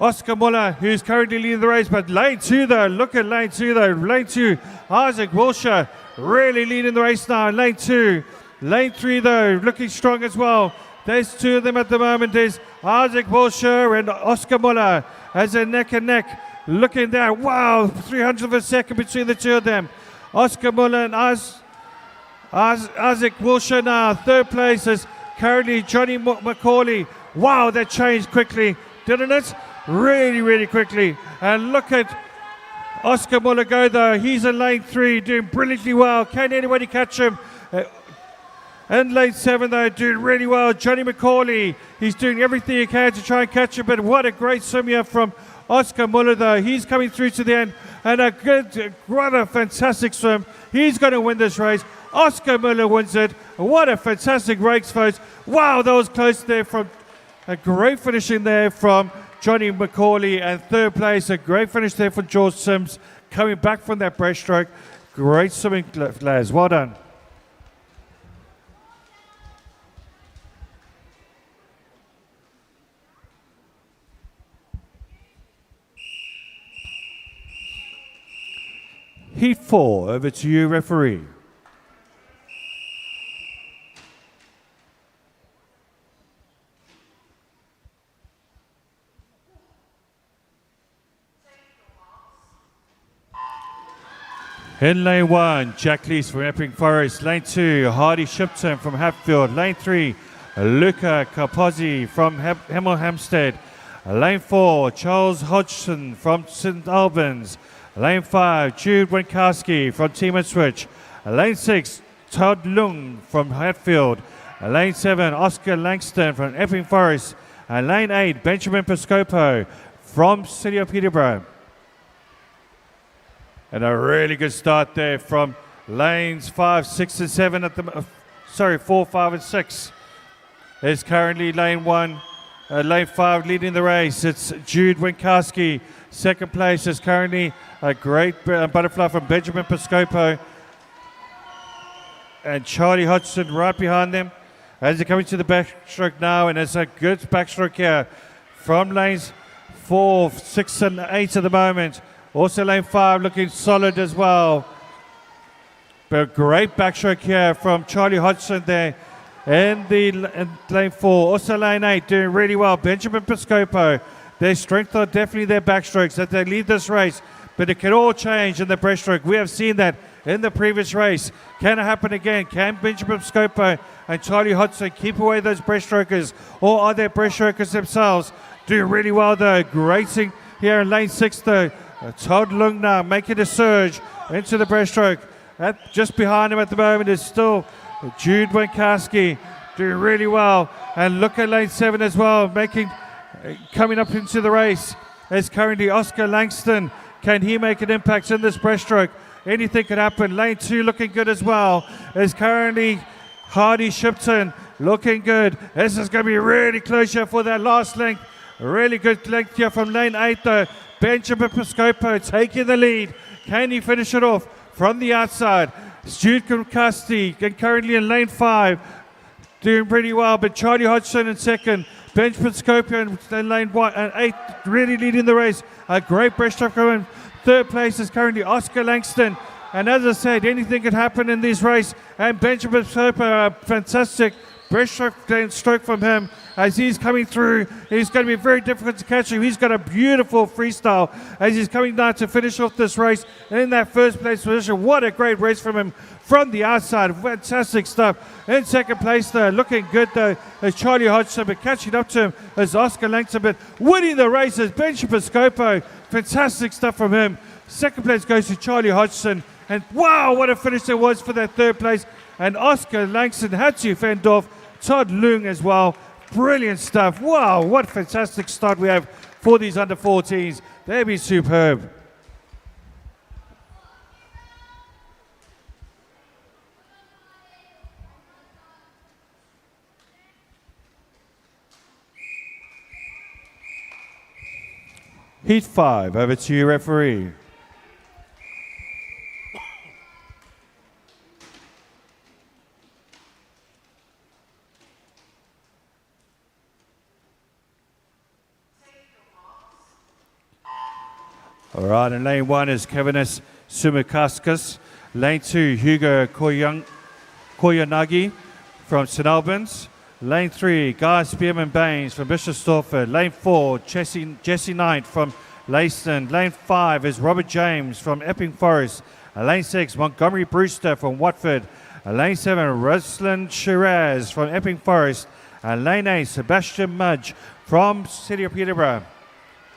Oscar Muller, who's currently leading the race, but lane 2 though, look at lane 2 though. Lane 2, Isaac Wilshire really leading the race now. Lane 2, lane 3 though, looking strong as well. There's 2 of them at the moment. There's Isaac Wilshire and Oscar Muller as a neck and neck. Looking there, wow, 300 of a second between the 2 of them. Oscar Muller and Isaac Wilshire now. Third place is currently Johnny McCauley. Wow, that changed quickly, didn't it? Really, really quickly. And look at Oscar Muller go though. He's in lane 3 doing brilliantly well. Can anybody catch him? And lane 7 though, doing really well. Johnny McCauley, he's doing everything he can to try and catch him, but what a great swim here from Oscar Muller though. He's coming through to the end. and what a fantastic swim. He's going to win this race. Oscar Miller wins it. What a fantastic race, folks. Wow, that was close there from a great finishing there from Johnny McCauley, and third place, a great finish there for George Sims, coming back from that breaststroke. Great swimming, lads. Well done. Heat 4, over to you, referee. In lane 1, Jack Lees from Epping Forest. Lane 2, Hardy Shipton from Hatfield. Lane 3, Luca Capozzi from Hemel Hempstead. Lane 4, Charles Hodgson from St Albans. Lane 5, Jude Winkowski from Team Ipswich. Lane 6, Todd Lung from Hatfield. Lane 7, Oscar Langston from Epping Forest. And Lane 8, Benjamin Piscopo from City of Peterborough. And a really good start there from lanes 5, 6 and 7 at the 4, 5 and 6 is currently lane 1. Lane 5 leading the race. It's Jude Winkowski. Second place is currently a great butterfly from Benjamin Piscopo. And Charlie Hodgson right behind them as they're coming to the backstroke now. And it's a good backstroke here from lanes 4, 6 and 8 at the moment. Also lane 5 looking solid as well. But great backstroke here from Charlie Hodgson there in lane 4. Also lane 8 doing really well. Benjamin Piscopo. Their strength are definitely their backstrokes that they lead this race. But it can all change in the breaststroke. We have seen that in the previous race. Can it happen again? Can Benjamin Piscopo and Charlie Hodgson keep away those breaststrokers? Or are they breaststrokers themselves? Doing really well though. Racing here in lane 6 though. Todd Lung now making a surge into the breaststroke. Just behind him at the moment is still Jude Winkowski doing really well. And look at lane 7 as well, coming up into the race is currently Oscar Langston. Can he make an impact in this breaststroke? Anything could happen. Lane 2 looking good as well. Is currently Hardy Shipton looking good. This is going to be really close here for that last length. Really good length here from lane 8 though. Benjamin Piscopo taking the lead. Can he finish it off from the outside? Jude Winkowski and currently in lane 5 doing pretty well, but Charlie Hodgson in second. Benjamin Piscopo in lane 1 and 8 really leading the race. A great breaststroke going. Third place is currently Oscar Langston. And as I said, anything could happen in this race. And Benjamin Piscopo, a fantastic breaststroke stroke from him as he's coming through. He's going to be very difficult to catch him. He's got a beautiful freestyle as he's coming down to finish off this race in that first place position. What a great race from him from the outside. Fantastic stuff. In second place though, looking good though, is Charlie Hodgson, but catching up to him is Oscar Langston, but winning the race is Benjamin Piscopo. Fantastic stuff from him. Second place goes to Charlie Hodgson, and wow, what a finish there was for that third place. And Oscar Langston had to fend off Todd Lung as well. Brilliant stuff. Wow, what a fantastic start we have for these under 14s. They'll be superb. Heat 5, over to you, referee. All right, in lane 1 is Kevinis Sumikaskas. Lane 2, Hugo Koyanagi from St Albans. Lane 3, Guy Spearman Baines from Bishop Stortford. Lane 4, Jesse Knight from Leyston. Lane 5 is Robert James from Epping Forest. Lane 6, Montgomery Brewster from Watford. Lane 7, Ruslan Shiraz from Epping Forest. And lane 8, Sebastian Mudge from City of Peterborough.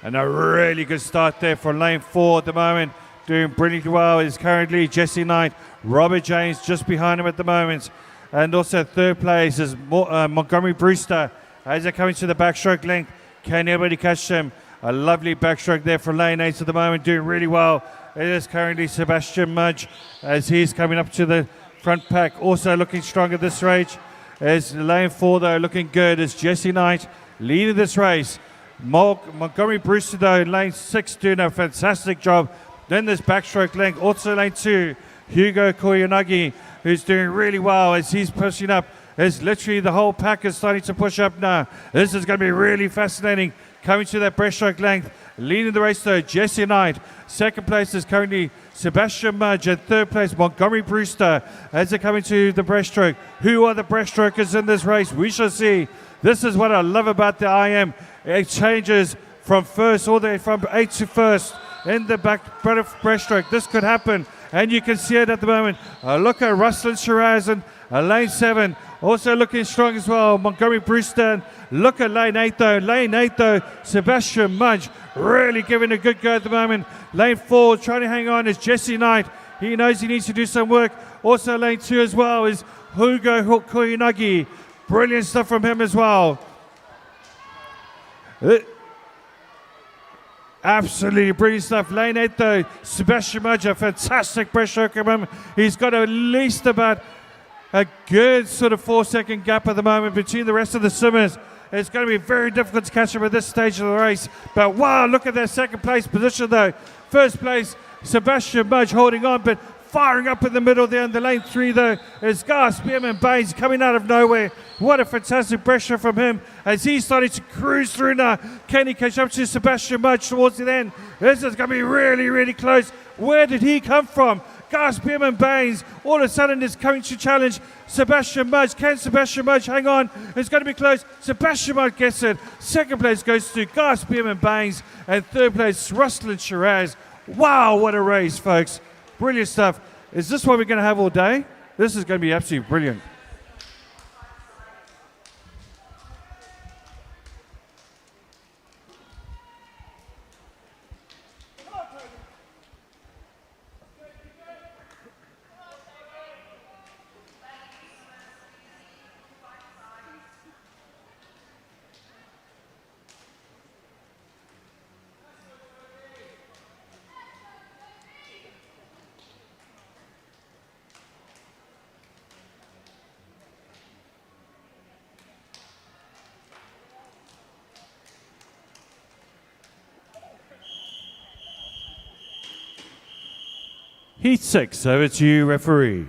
And a really good start there for lane 4 at the moment. Doing brilliantly well is currently Jesse Knight. Robert James just behind him at the moment. And also third place is Montgomery Brewster as they're coming to the backstroke length. Can anybody catch them? A lovely backstroke there for lane 8 at the moment, doing really well. It is currently Sebastian Mudge as he's coming up to the front pack. Also looking strong at this race. Is lane 4 though looking good. Is Jesse Knight leading this race. Montgomery Brewster though in lane 6 doing a fantastic job. Then there's backstroke length. Also lane 2, Hugo Koyanagi, who's doing really well as he's pushing up. As literally the whole pack is starting to push up now. This is going to be really fascinating. Coming to that breaststroke length. Leading the race though, Jesse Knight. Second place is currently Sebastian Mudge. And third place, Montgomery Brewster. As they're coming to the breaststroke. Who are the breaststrokers in this race? We shall see. This is what I love about the IM. It changes from first all the way from 8th to first in the back breaststroke. This could happen. And you can see it at the moment. Look at Ruslan Shiraz and lane 7. Also looking strong as well, Montgomery Brewster. Look at lane 8 though. Lane 8 though, Sebastian Mudge really giving a good go at the moment. Lane 4 trying to hang on is Jesse Knight. He knows he needs to do some work. Also lane 2 as well is Hugo Koyanagi. Brilliant stuff from him as well. Absolutely brilliant stuff. Lane 8 though, Sebastian Mudge, a fantastic breaststroke from him. He's got at least about a good sort of 4-second gap at the moment between the rest of the swimmers. It's going to be very difficult to catch him at this stage of the race. But wow, look at their second place position though. First place, Sebastian Mudge holding on, but firing up in the middle there in the lane 3 though is Gar Spearman Baines coming out of nowhere. What a fantastic breaststroke from him as he's starting to cruise through now. Can he catch up to Sebastian Mudge towards the end? This is going to be really, really close. Where did he come from? Gar Spearman Baines all of a sudden is coming to challenge Sebastian Mudge. Can Sebastian Mudge hang on? It's going to be close. Sebastian Mudge gets it. Second place goes to Gar Spearman Baines. And third place, Ruslan Shiraz. Wow, what a race, folks. Brilliant stuff. Is this what we're going to have all day? This is going to be absolutely brilliant. Heat 6, over to you, referee.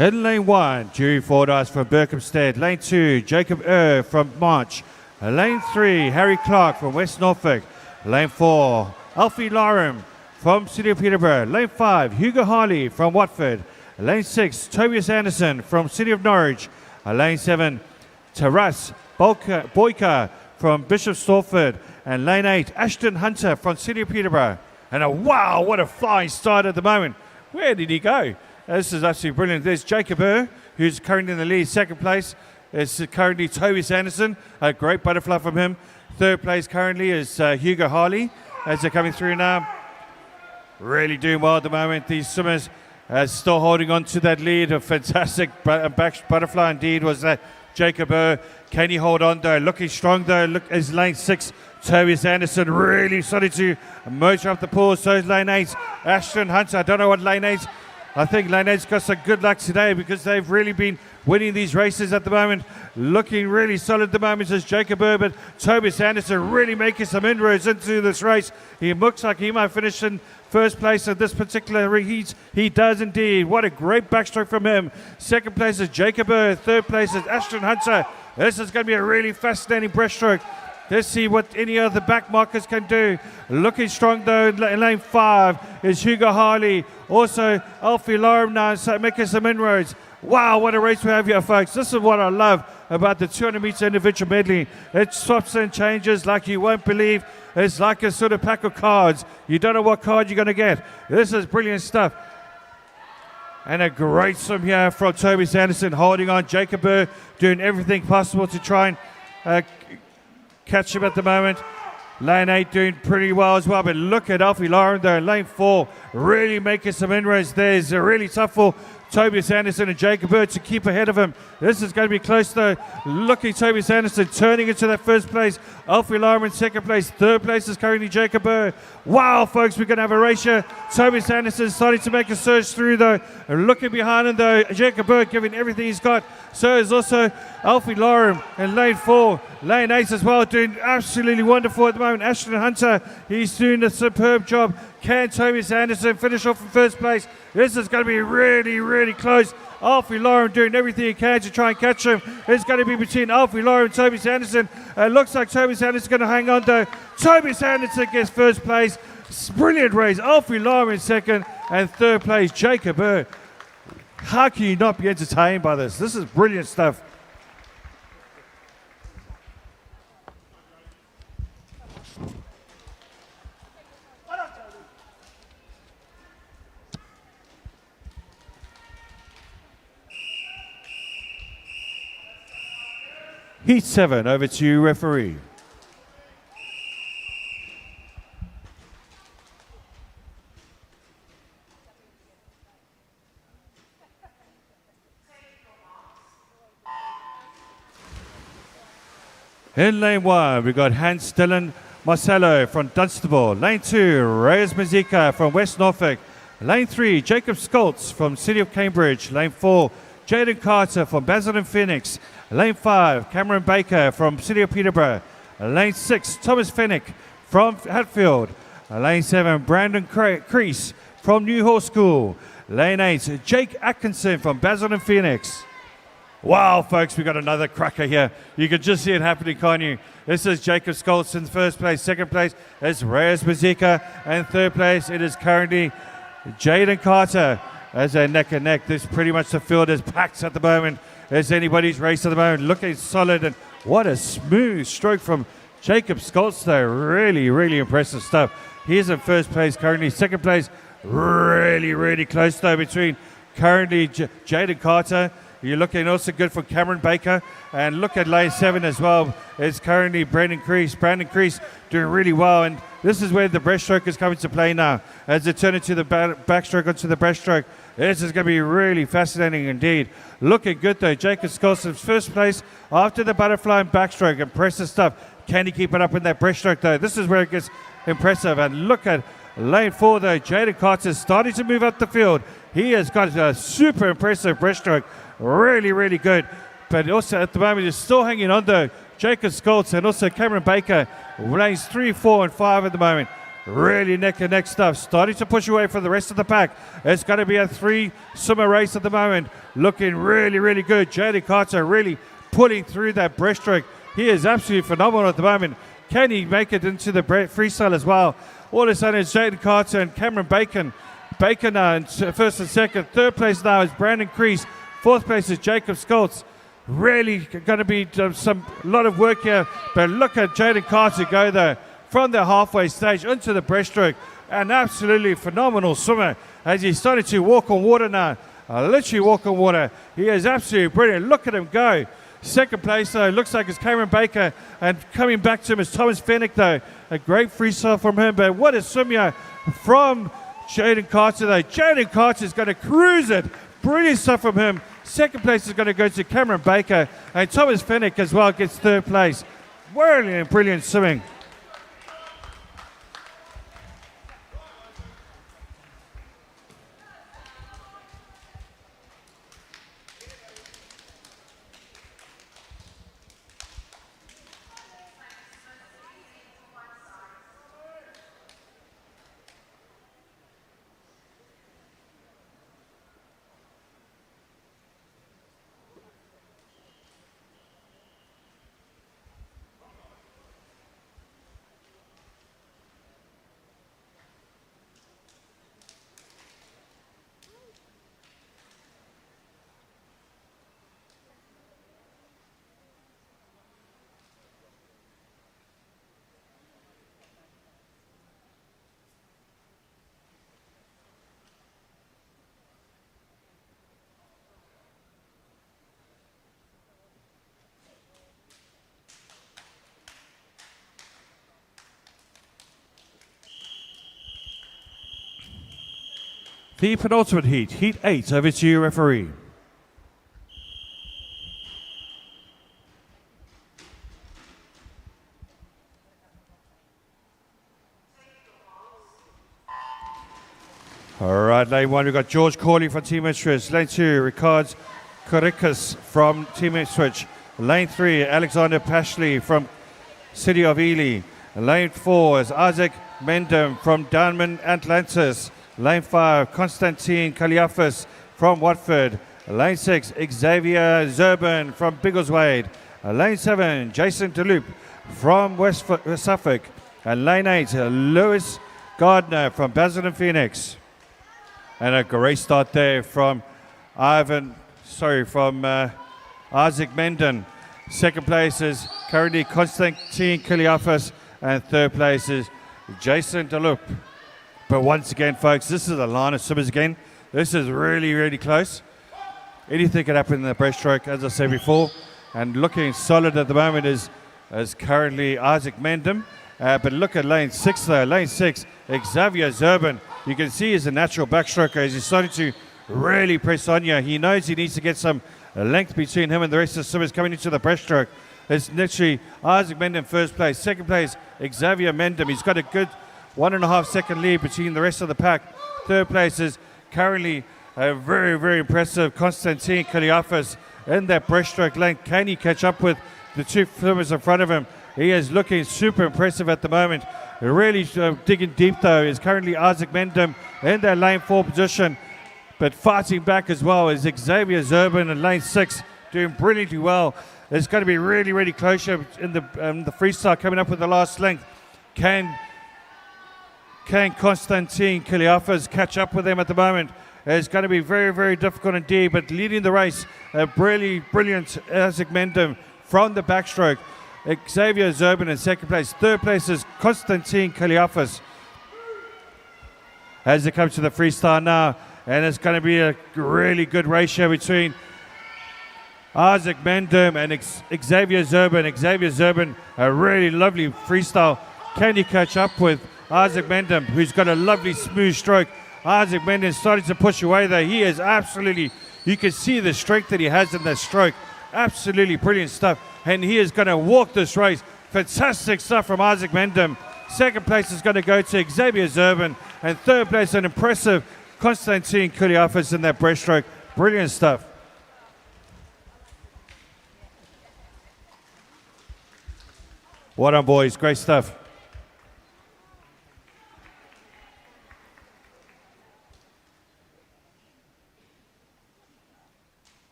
In lane 1, Jerry Fordyce from Berkhamsted. Lane 2, Jacob from March. Lane 3, Harry Clark from West Norfolk. Lane 4, Alfie Larum from City of Peterborough. Lane 5, Hugo Harley from Watford. Lane 6, Tobias Anderson from City of Norwich. Lane 7, Taras Boyka from Bishop Stortford. And lane 8, Ashton Hunter from City of Peterborough. And wow, what a flying start at the moment. Where did he go? This is absolutely brilliant. There's Jacob who's currently in the lead. Second place is currently Tobias Anderson. A great butterfly from him. Third place currently is Hugo Harley as they're coming through now. Really doing well at the moment. These swimmers still holding on to that lead. A fantastic butterfly indeed was that Jacob Can he hold on though? Looking strong though. Look, is lane 6. Tobias Anderson really starting to merge up the pool. So is lane 8. Ashton Hunter. I don't know what lane 8. I think lane 8's got some good luck today because they've really been winning these races at the moment. Looking really solid at the moment is Jacob but Tobias Anderson really making some inroads into this race. He looks like he might finish in first place at this particular heat. He does indeed. What a great backstroke from him. Second place is Jacob Third place is Ashton Hunter. This is going to be a really fascinating breaststroke. Let's see what any of the back markers can do. Looking strong though in lane 5 is Hugo Harley. Also Alfie Larum now making some inroads. Wow, what a race we have here, folks. This is what I love about the 200-meter individual medley. It swaps and changes like you won't believe. It's like a sort of pack of cards. You don't know what card you're going to get. This is brilliant stuff. And a great swim here from Tobias Anderson, holding on. Jacob doing everything possible to try and catch him at the moment. Lane 8 doing pretty well as well, but look at Alfie Lauren there. Lane 4 really making some inroads. There's a really tough for Tobias Anderson and Jacob Bird to keep ahead of him. This is going to be close though. Look at Tobias Anderson turning into that first place. Alfie Lauren in second place. Third place is currently Jacob Bird. Wow, folks, we're going to have a race here. Tobias Anderson starting to make a surge through though. And looking behind him though, Jacob Bird giving everything he's got. So is also Alfie Lauren in lane 4. Lane 8 as well, doing absolutely wonderful at the moment. Ashton Hunter, he's doing a superb job. Can Tobias Anderson finish off in first place? This is going to be really, really close. Alfie Lauren doing everything he can to try and catch him. It's going to be between Alfie Lauren and Tobias Anderson. It looks like Tobias Anderson's going to hang on though. Tobias Anderson gets first place. Brilliant race. Alfie Lauren second, and third place Jacob Bird. How can you not be entertained by this? This is brilliant stuff. Heat 7, over to you, referee. In lane 1, we got Hans Dylan Marcello from Dunstable. Lane 2, Reyes Mazika from West Norfolk. Lane 3, Jacob Skoltz from City of Cambridge. Lane 4, Jaden Carter from Basildon Phoenix. Lane 5, Cameron Baker from City of Peterborough. Lane 6, Thomas Fennick from Hatfield. Lane 7, Brandon Crease from New Hall School. Lane 8, Jake Atkinson from Basildon Phoenix. Wow, folks, we got another cracker here. You can just see it happening, can't you? This is Jacob Skoltz in first place. Second place is Reyes Mazika. And third place, it is currently Jaden Carter as a neck and neck. This pretty much the field is packed at the moment. It's anybody's race at the moment. Looking solid, and what a smooth stroke from Jacob Skoltz there. Really, really impressive stuff. He's in first place currently. Second place, really, really close though between currently Jaden Carter. You're looking also good for Cameron Baker. And look at lane 7 as well. It's currently Brandon Crease. Brandon Crease doing really well. And this is where the breaststroke is coming to play now. As they turn into the backstroke onto the breaststroke. This is going to be really fascinating indeed. Looking good though. Jacob Skoltz in first place after the butterfly and backstroke. Impressive stuff. Can he keep it up in that breaststroke though? This is where it gets impressive. And look at lane 4 though. Jaden Carter starting to move up the field. He has got a super impressive breaststroke. Really, really good. But also at the moment, he's still hanging on though. Jacob Skoltz and also Cameron Baker, lanes 3, 4, and 5 at the moment. Really neck and neck stuff. Starting to push away from the rest of the pack. It's going to be a 3-swimmer race at the moment. Looking really, really good. Jaden Carter really pulling through that breaststroke. He is absolutely phenomenal at the moment. Can he make it into the freestyle as well? All of a sudden, it's Jaden Carter and Cameron Bacon. Bacon now in first and second. Third place now is Brandon Crease. Fourth place is Jacob Skoltz. Really going to be a lot of work here. But look at Jaden Carter go there from the halfway stage into the breaststroke. An absolutely phenomenal swimmer as he's starting to walk on water now. Literally walk on water. He is absolutely brilliant. Look at him go. Second place though, looks like it's Cameron Baker. And coming back to him is Thomas Fennick though. A great freestyle from him. But what a swim here from Jaden Carter though. Jaden Carter is going to cruise it. Brilliant stuff from him. Second place is going to go to Cameron Baker, and Thomas Fennick as well gets third place. Brilliant, brilliant swimming. The penultimate heat, Heat 8, over to you, referee. All right, lane 1, we've got George Corley from Team Ipswich. Lane 2, Ricards Koricus from Team Ipswich. Lane 3, Alexander Pashley from City of Ely. Lane 4 is Isaac Mendham from Downman Atlantis. Lane 5, Konstantin Kaliafis from Watford. Lane 6, Xavier Zurban from Biggleswade. Lane 7, Jason DeLoop from West Suffolk. And Lane 8, Lewis Gardner from Basildon Phoenix. And a great start there from Isaac Mendon. Second place is currently Konstantin Kaliafis, and third place is Jason DeLoop. But once again, folks, this is a line of swimmers again. This is really, really close. Anything can happen in the breaststroke, as I said before. And looking solid at the moment is currently Isaac Mendham. But look at lane 6 though. Lane 6, Xavier Zurban. You can see he's a natural backstroker as he's starting to really press on you. He knows he needs to get some length between him and the rest of the swimmers coming into the breaststroke. It's literally Isaac Mendham first place. Second place, Xavier Mendham. He's got a good 1.5 second lead between the rest of the pack. Third place is currently a very, very impressive Konstantin Kaliafis in that breaststroke length. Can he catch up with the two swimmers in front of him? He is looking super impressive at the moment. Really digging deep though is currently Isaac Mendham in that lane 4 position. But fighting back as well is Xavier Zurban in lane 6, doing brilliantly well. It's going to be really, really close in the freestyle coming up with the last length. Can Konstantin Kaliafis catch up with them at the moment? It's going to be very, very difficult indeed. But leading the race, a brilliant Isaac Mendham from the backstroke. Xavier Zurban in second place. Third place is Konstantin Kaliafis. As it comes to the freestyle now, and it's going to be a really good ratio between Isaac Mendham and Xavier Zurban. Xavier Zurban, a really lovely freestyle. Can you catch up with Isaac Mendham, who's got a lovely smooth stroke? Isaac Mendham starting to push away there. He is absolutely, you can see the strength that he has in that stroke. Absolutely brilliant stuff. And he is going to walk this race. Fantastic stuff from Isaac Mendham. Second place is going to go to Xavier Zurban. And third place, an impressive Konstantin Kaliafis in that breaststroke. Brilliant stuff. Well done, boys. Great stuff.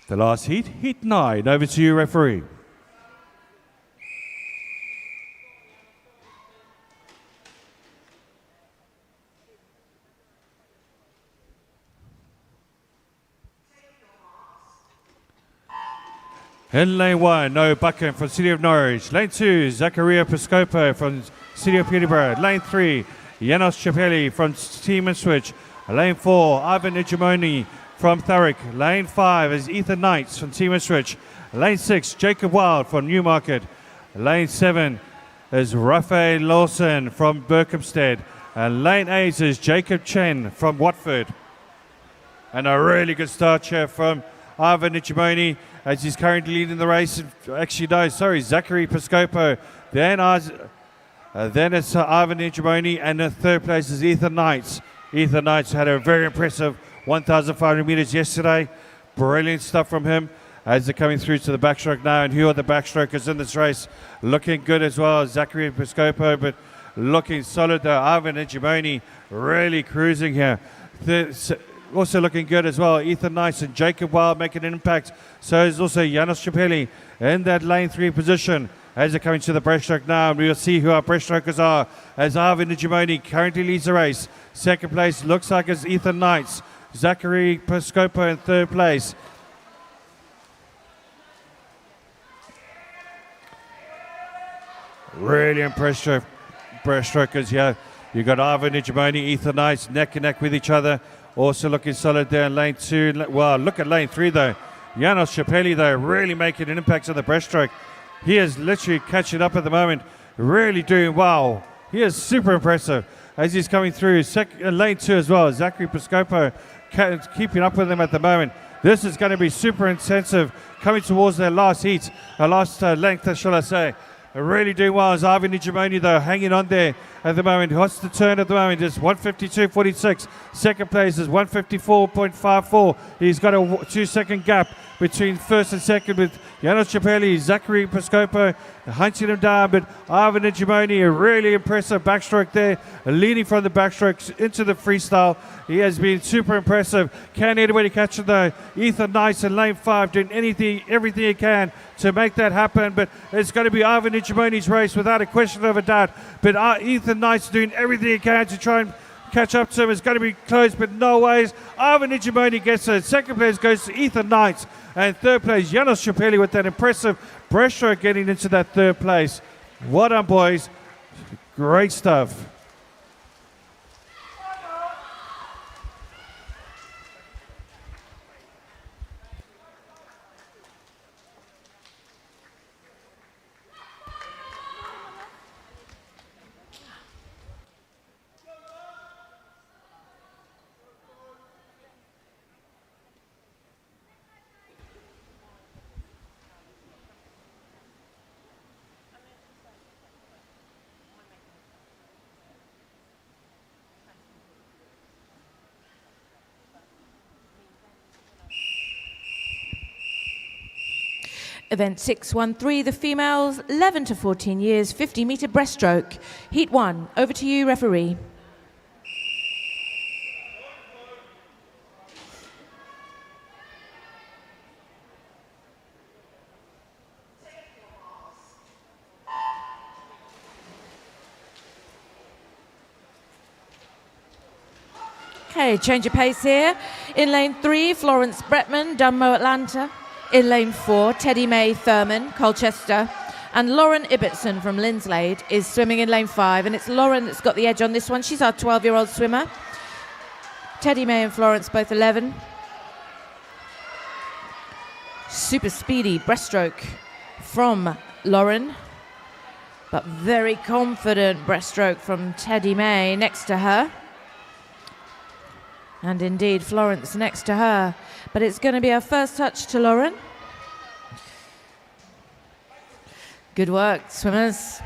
The last heat, Heat 9. Over to you, referee. In lane 1, Noah Buchan from City of Norwich. Lane 2, Zachariah Piscopo from City of Peterborough. Lane 3, Janos Chapelli from Team Ipswich. Lane 4, Ivan Ijimoni from Thurrock. Lane 5 is Ethan Knights from Team Ipswich. Lane 6, Jacob Wild from Newmarket. Lane 7 is Raphael Lawson from Berkhamsted. And lane 8 is Jacob Chen from Watford. And a really good start here from Ivan Ijimoni as he's currently leading the race. Actually, no, sorry, Zachary Piscopo. Then it's Ivan Ijimoni, and in third place is Ethan Knights. Ethan Knights had a very impressive 1,500 meters yesterday. Brilliant stuff from him as they're coming through to the backstroke now. And who are the backstrokers in this race? Looking good as well, Zachary Piscopo, but looking solid though. Ivan Ijimoni really cruising here. Also looking good as well, Ethan Knights and Jacob Wild making an impact. So is also Janos Chapelli in that lane 3 position as they're coming to the breaststroke now. And we'll see who our breaststrokers are as Ivan Ijimoni currently leads the race. Second place looks like it's Ethan Knights. Zachary Piscopo in third place. Really impressive breaststrokers here. You've got Ivan Ijimoni, Ethan Knights neck and neck with each other. Also looking solid there in lane 2. Well, look at lane 3 though. Janos Shapeli, though, really making an impact on the breaststroke. He is literally catching up at the moment, really doing well. He is super impressive as he's coming through. Lane 2 as well. Zachary Piscopo keeping up with him at the moment. This is going to be super intensive coming towards their last heat, last length, shall I say. Really doing well as Ivan Nijimoni, though, hanging on there at the moment. What's the turn at the moment? It's 152.46. Second place is 154.54. He's got a 2-second gap between first and second with Janos Chapeli, Zachary Piscopo hunting him down, but Ivan Nijimoni, a really impressive backstroke there, leading from the backstroke into the freestyle. He has been super impressive. Can anybody catch it though? Ethan Knights in lane 5 doing everything he can to make that happen, but it's going to be Ivan Nijimoni's race without a question of a doubt. But Ethan Knights doing everything he can to try and catch up to him. It's going to be close, but no ways. Ivan Nijimoni gets it. Second place goes to Ethan Knights, and third place Janos Shapeli with that impressive breaststroke getting into that third place. Well done, boys. Great stuff. Event 613, the females, 11 to 14 years, 50-meter breaststroke. Heat 1, over to you, referee. Okay, change of pace here. In lane 3, Florence Bretman, Dunmo, Atlanta. In lane 4, Teddy May Thurman, Colchester. And Lauren Ibbotson from Linslade is swimming in lane 5. And it's Lauren that's got the edge on this one. She's our 12-year-old swimmer. Teddy May and Florence both 11. Super speedy breaststroke from Lauren. But very confident breaststroke from Teddy May next to her. And indeed, Florence next to her. But it's going to be our first touch to Lauren. Good work, swimmers.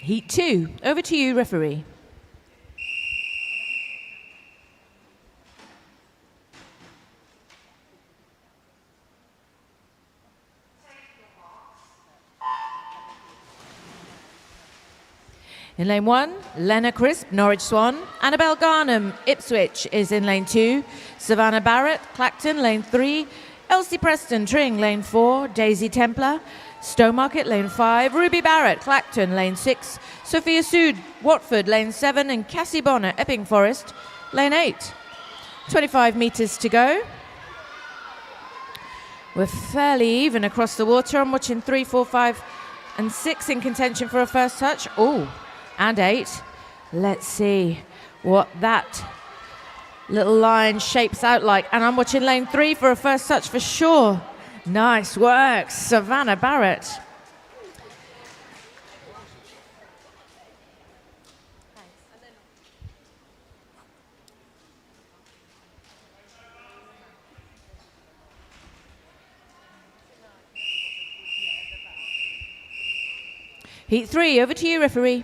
Heat 2, over to you, referee. In lane 1, Lena Crisp, Norwich Swan. Annabelle Garnham, Ipswich, is in lane 2. Savannah Barrett, Clacton, lane 3. Elsie Preston, Tring, lane 4. Daisy Templar, Stowmarket, lane 5. Ruby Barrett, Clacton, lane 6. Sophia Sood, Watford, lane 7. And Cassie Bonner, Epping Forest, lane 8. 25 metres to go. We're fairly even across the water. I'm watching 3, 4, 5 and 6 in contention for a first touch. Oh, and 8. Let's see what that little line shapes out like. And I'm watching lane 3 for a first touch for sure. Nice work, Savannah Barrett. Heat 3, over to you, referee.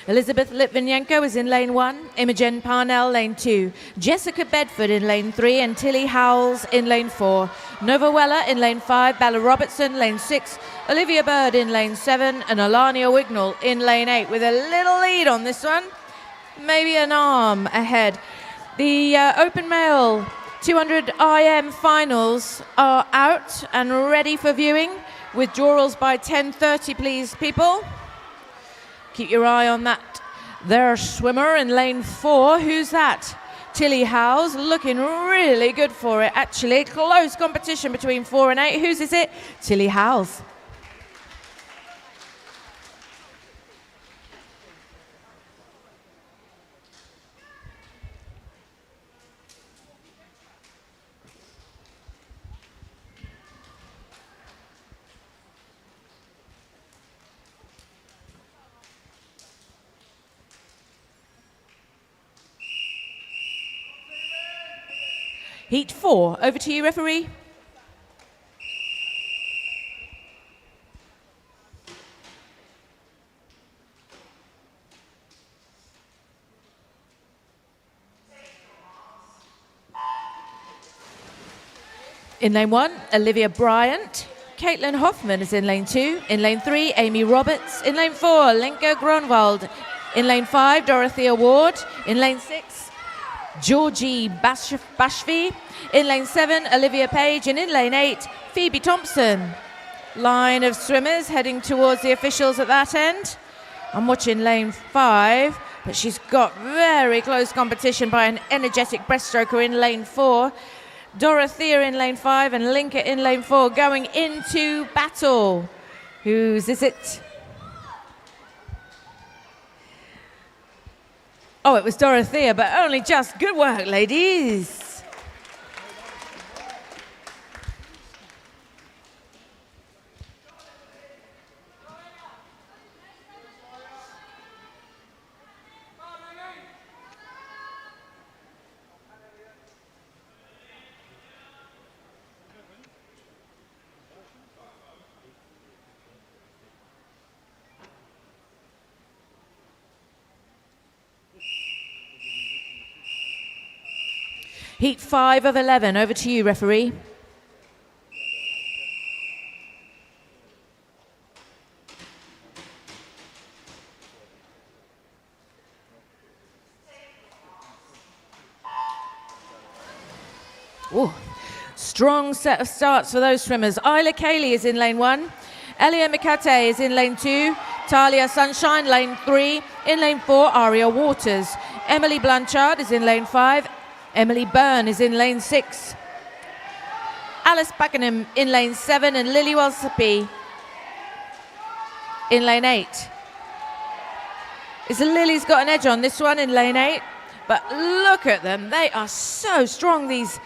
Elizabeth Litvinenko is in lane 1, Imogen Parnell lane 2, Jessica Bedford in lane 3 and Tilly Howells in lane 4, Nova Weller in lane 5, Bella Robertson lane 6, Olivia Bird in lane 7 and Alania Wignall in lane 8 with a little lead on this one, maybe an arm ahead. The open male 200 IM finals are out and ready for viewing. Withdrawals by 10:30 please people. Keep your eye on that. Their swimmer in lane 4. Who's that? Tilly Howells, looking really good for it, actually. Close competition between 4 and 8. Whose is it? Tilly Howells. Heat 4, over to you, referee. In lane 1, Olivia Bryant. Caitlin Hoffman is in lane 2. In lane 3, Amy Roberts. In lane 4, Lenka Gronwald. In lane 5, Dorothea Ward. In lane 6, Georgie Bashvi. In lane 7, Olivia Page. And in lane 8, Phoebe Thompson. Line of swimmers heading towards the officials at that end. I'm watching lane 5, but she's got very close competition by an energetic breaststroker in lane 4. Dorothea in lane 5 and Linka in lane 4 going into battle. Whose is it? Oh, it was Dorothea, but only just. Good work, ladies. Heat 5 of 11. Over to you, referee. Ooh. Strong set of starts for those swimmers. Isla Cayley is in lane 1. Elia Mikate is in lane 2. Talia Sunshine, lane 3. In lane 4, Aria Waters. Emily Blanchard is in lane 5. Emily Byrne is in lane 6. Alice Pakenham in lane 7 and Lily Walsapi in lane 8. Lily's got an edge on this one in lane 8, but look at them. They are so strong, these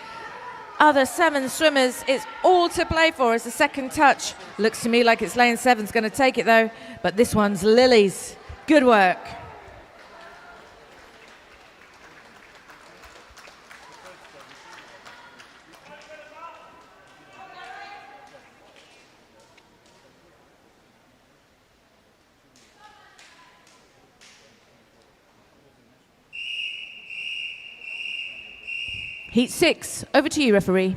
other 7 swimmers. It's all to play for as a second touch. Looks to me like it's lane 7's going to take it though, but this one's Lily's. Good work. Heat 6, over to you, referee.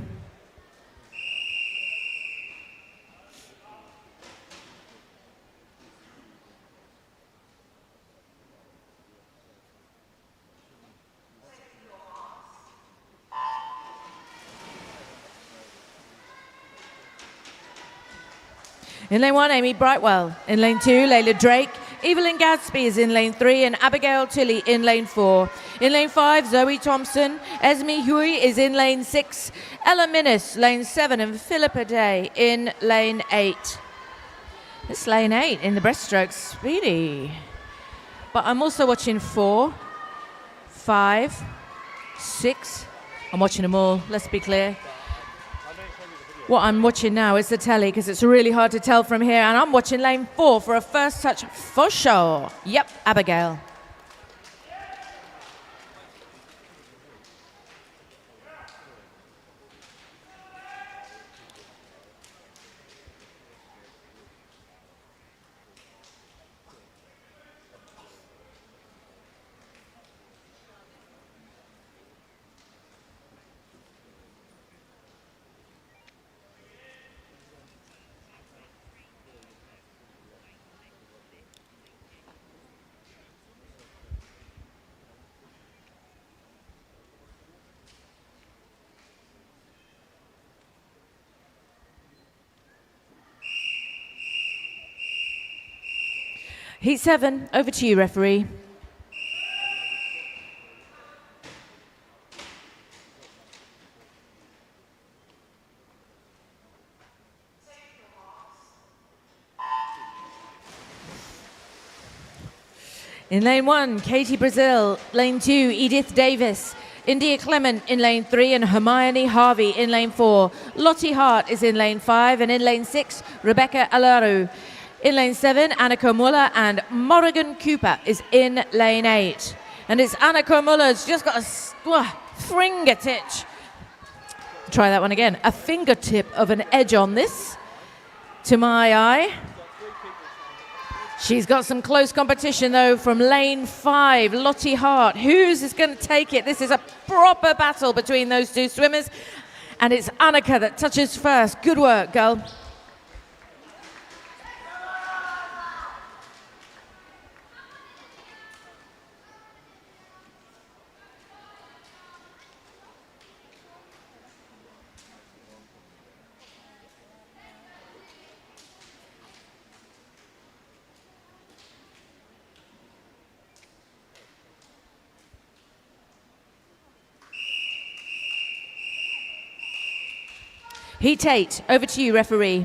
In lane 1, Amy Brightwell. In lane 2, Layla Drake. Evelyn Gadsby is in lane 3 and Abigail Tilley in lane 4. In lane 5, Zoe Thompson. Esme Hui is in lane 6. Ella Minnis, lane 7, and Philippa Day in lane 8. This lane 8 in the breaststroke, speedy. But I'm also watching 4, 5, 6. I'm watching them all, let's be clear. What I'm watching now is the telly because it's really hard to tell from here, and I'm watching lane 4 for a first touch for sure. Yep, Abigail. Heat 7, over to you, referee. In lane 1, Katie Brazil. Lane 2, Edith Davis. India Clement in lane 3 and Hermione Harvey in lane 4. Lottie Hart is in lane 5 and in lane 6, Rebecca Alaru. In lane 7, Annika Muller and Morrigan Cooper is in lane 8. And it's Annika Muller's just got a fingertip. Try that one again. A fingertip of an edge on this, to my eye. She's got some close competition, though, from lane 5, Lottie Hart. Who's is going to take it? This is a proper battle between those two swimmers. And it's Annika that touches first. Good work, girl. Heat 8, over to you, referee.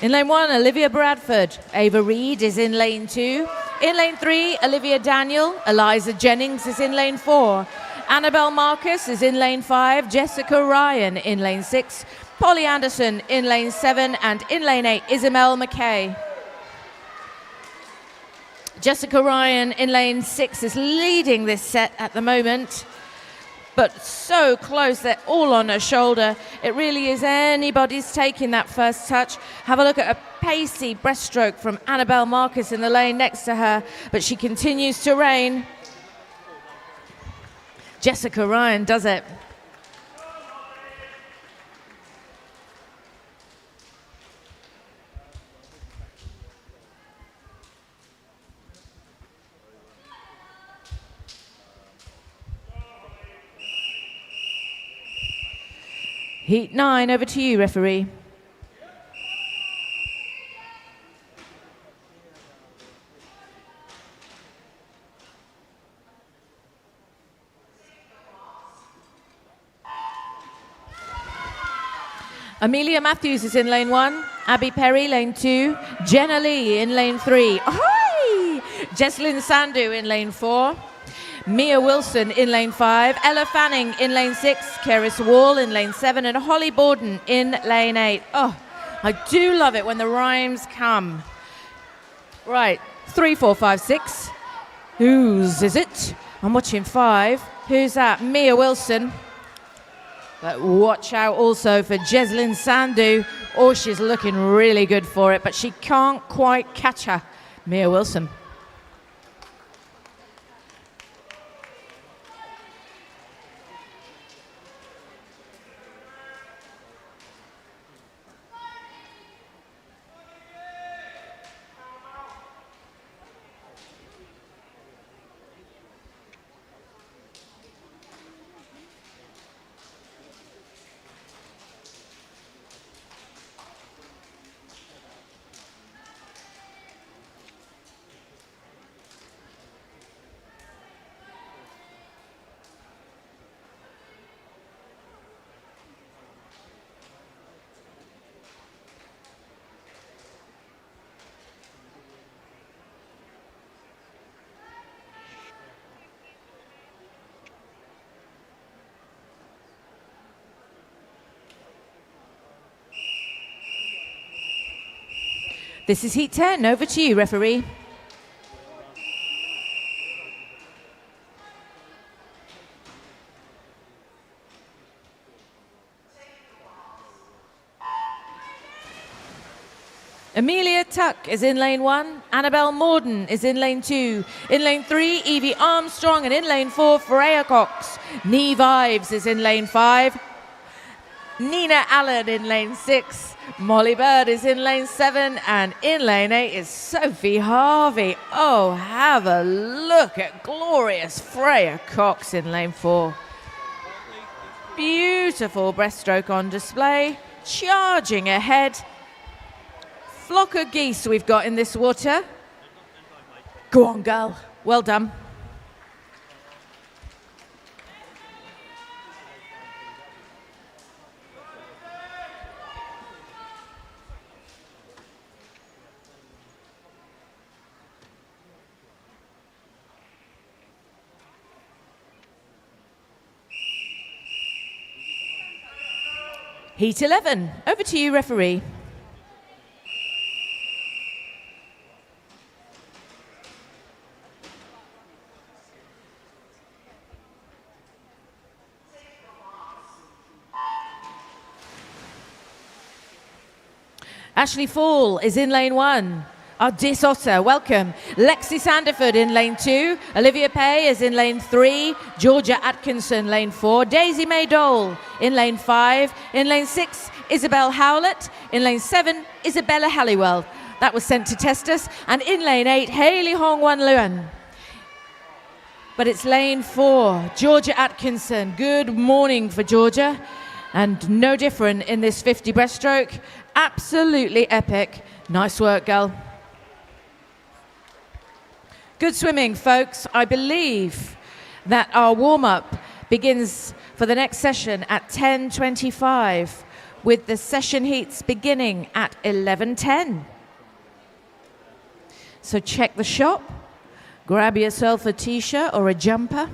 In lane 1, Olivia Bradford. Ava Reed is in lane 2. In lane 3, Olivia Daniel. Eliza Jennings is in lane 4. Annabelle Marcus is in lane 5. Jessica Ryan in lane 6. Polly Anderson in lane 7, and in lane 8, Isabel McKay. Jessica Ryan in lane 6 is leading this set at the moment, but so close, they're all on her shoulder. It really is anybody's taking that first touch. Have a look at a pacey breaststroke from Annabelle Marcus in the lane next to her, but she continues to reign. Jessica Ryan does it. Heat 9, over to you, referee. Amelia Matthews is in lane 1. Abby Perry, lane 2. Jenna Lee in lane 3. Ahoy! Jesslyn Sandu in lane 4. Mia Wilson in lane 5, Ella Fanning in lane 6, Keris Wall in lane 7, and Holly Borden in lane 8. Oh, I do love it when the rhymes come. Right, 3, 4, 5, 6. Whose is it? I'm watching 5. Who's that? Mia Wilson. But watch out also for Jesslyn Sandu. Oh, she's looking really good for it, but she can't quite catch her. Mia Wilson. This is Heat 10. Over to you, referee. Amelia Tuck is in lane 1. Annabelle Morden is in lane 2. In lane 3, Evie Armstrong. And in lane 4, Freya Cox. Neve Ives is in lane 5. Nina Allen in lane 6. Molly Bird is in lane 7. And in lane 8 is Sophie Harvey. Oh, have a look at glorious Freya Cox in lane 4. Beautiful breaststroke on display. Charging ahead. Flock of geese we've got in this water. Go on, girl. Well done. Heat 11. Over to you, referee. Ashley Fall is in lane 1. Ardis Otter, welcome. Lexi Sanderford in lane 2. Olivia Pay is in lane 3. Georgia Atkinson, lane 4. Daisy May Dole in lane 5. In lane 6, Isabel Howlett. In lane 7, Isabella Halliwell. That was sent to test us. And in lane 8, Hayley Hong Wan Luan. But it's lane 4, Georgia Atkinson. Good morning for Georgia. And no different in this 50 breaststroke. Absolutely epic. Nice work, girl. Good swimming, folks. I believe that our warm-up begins for the next session at 10:25, with the session heats beginning at 11:10. So check the shop, grab yourself a t-shirt or a jumper.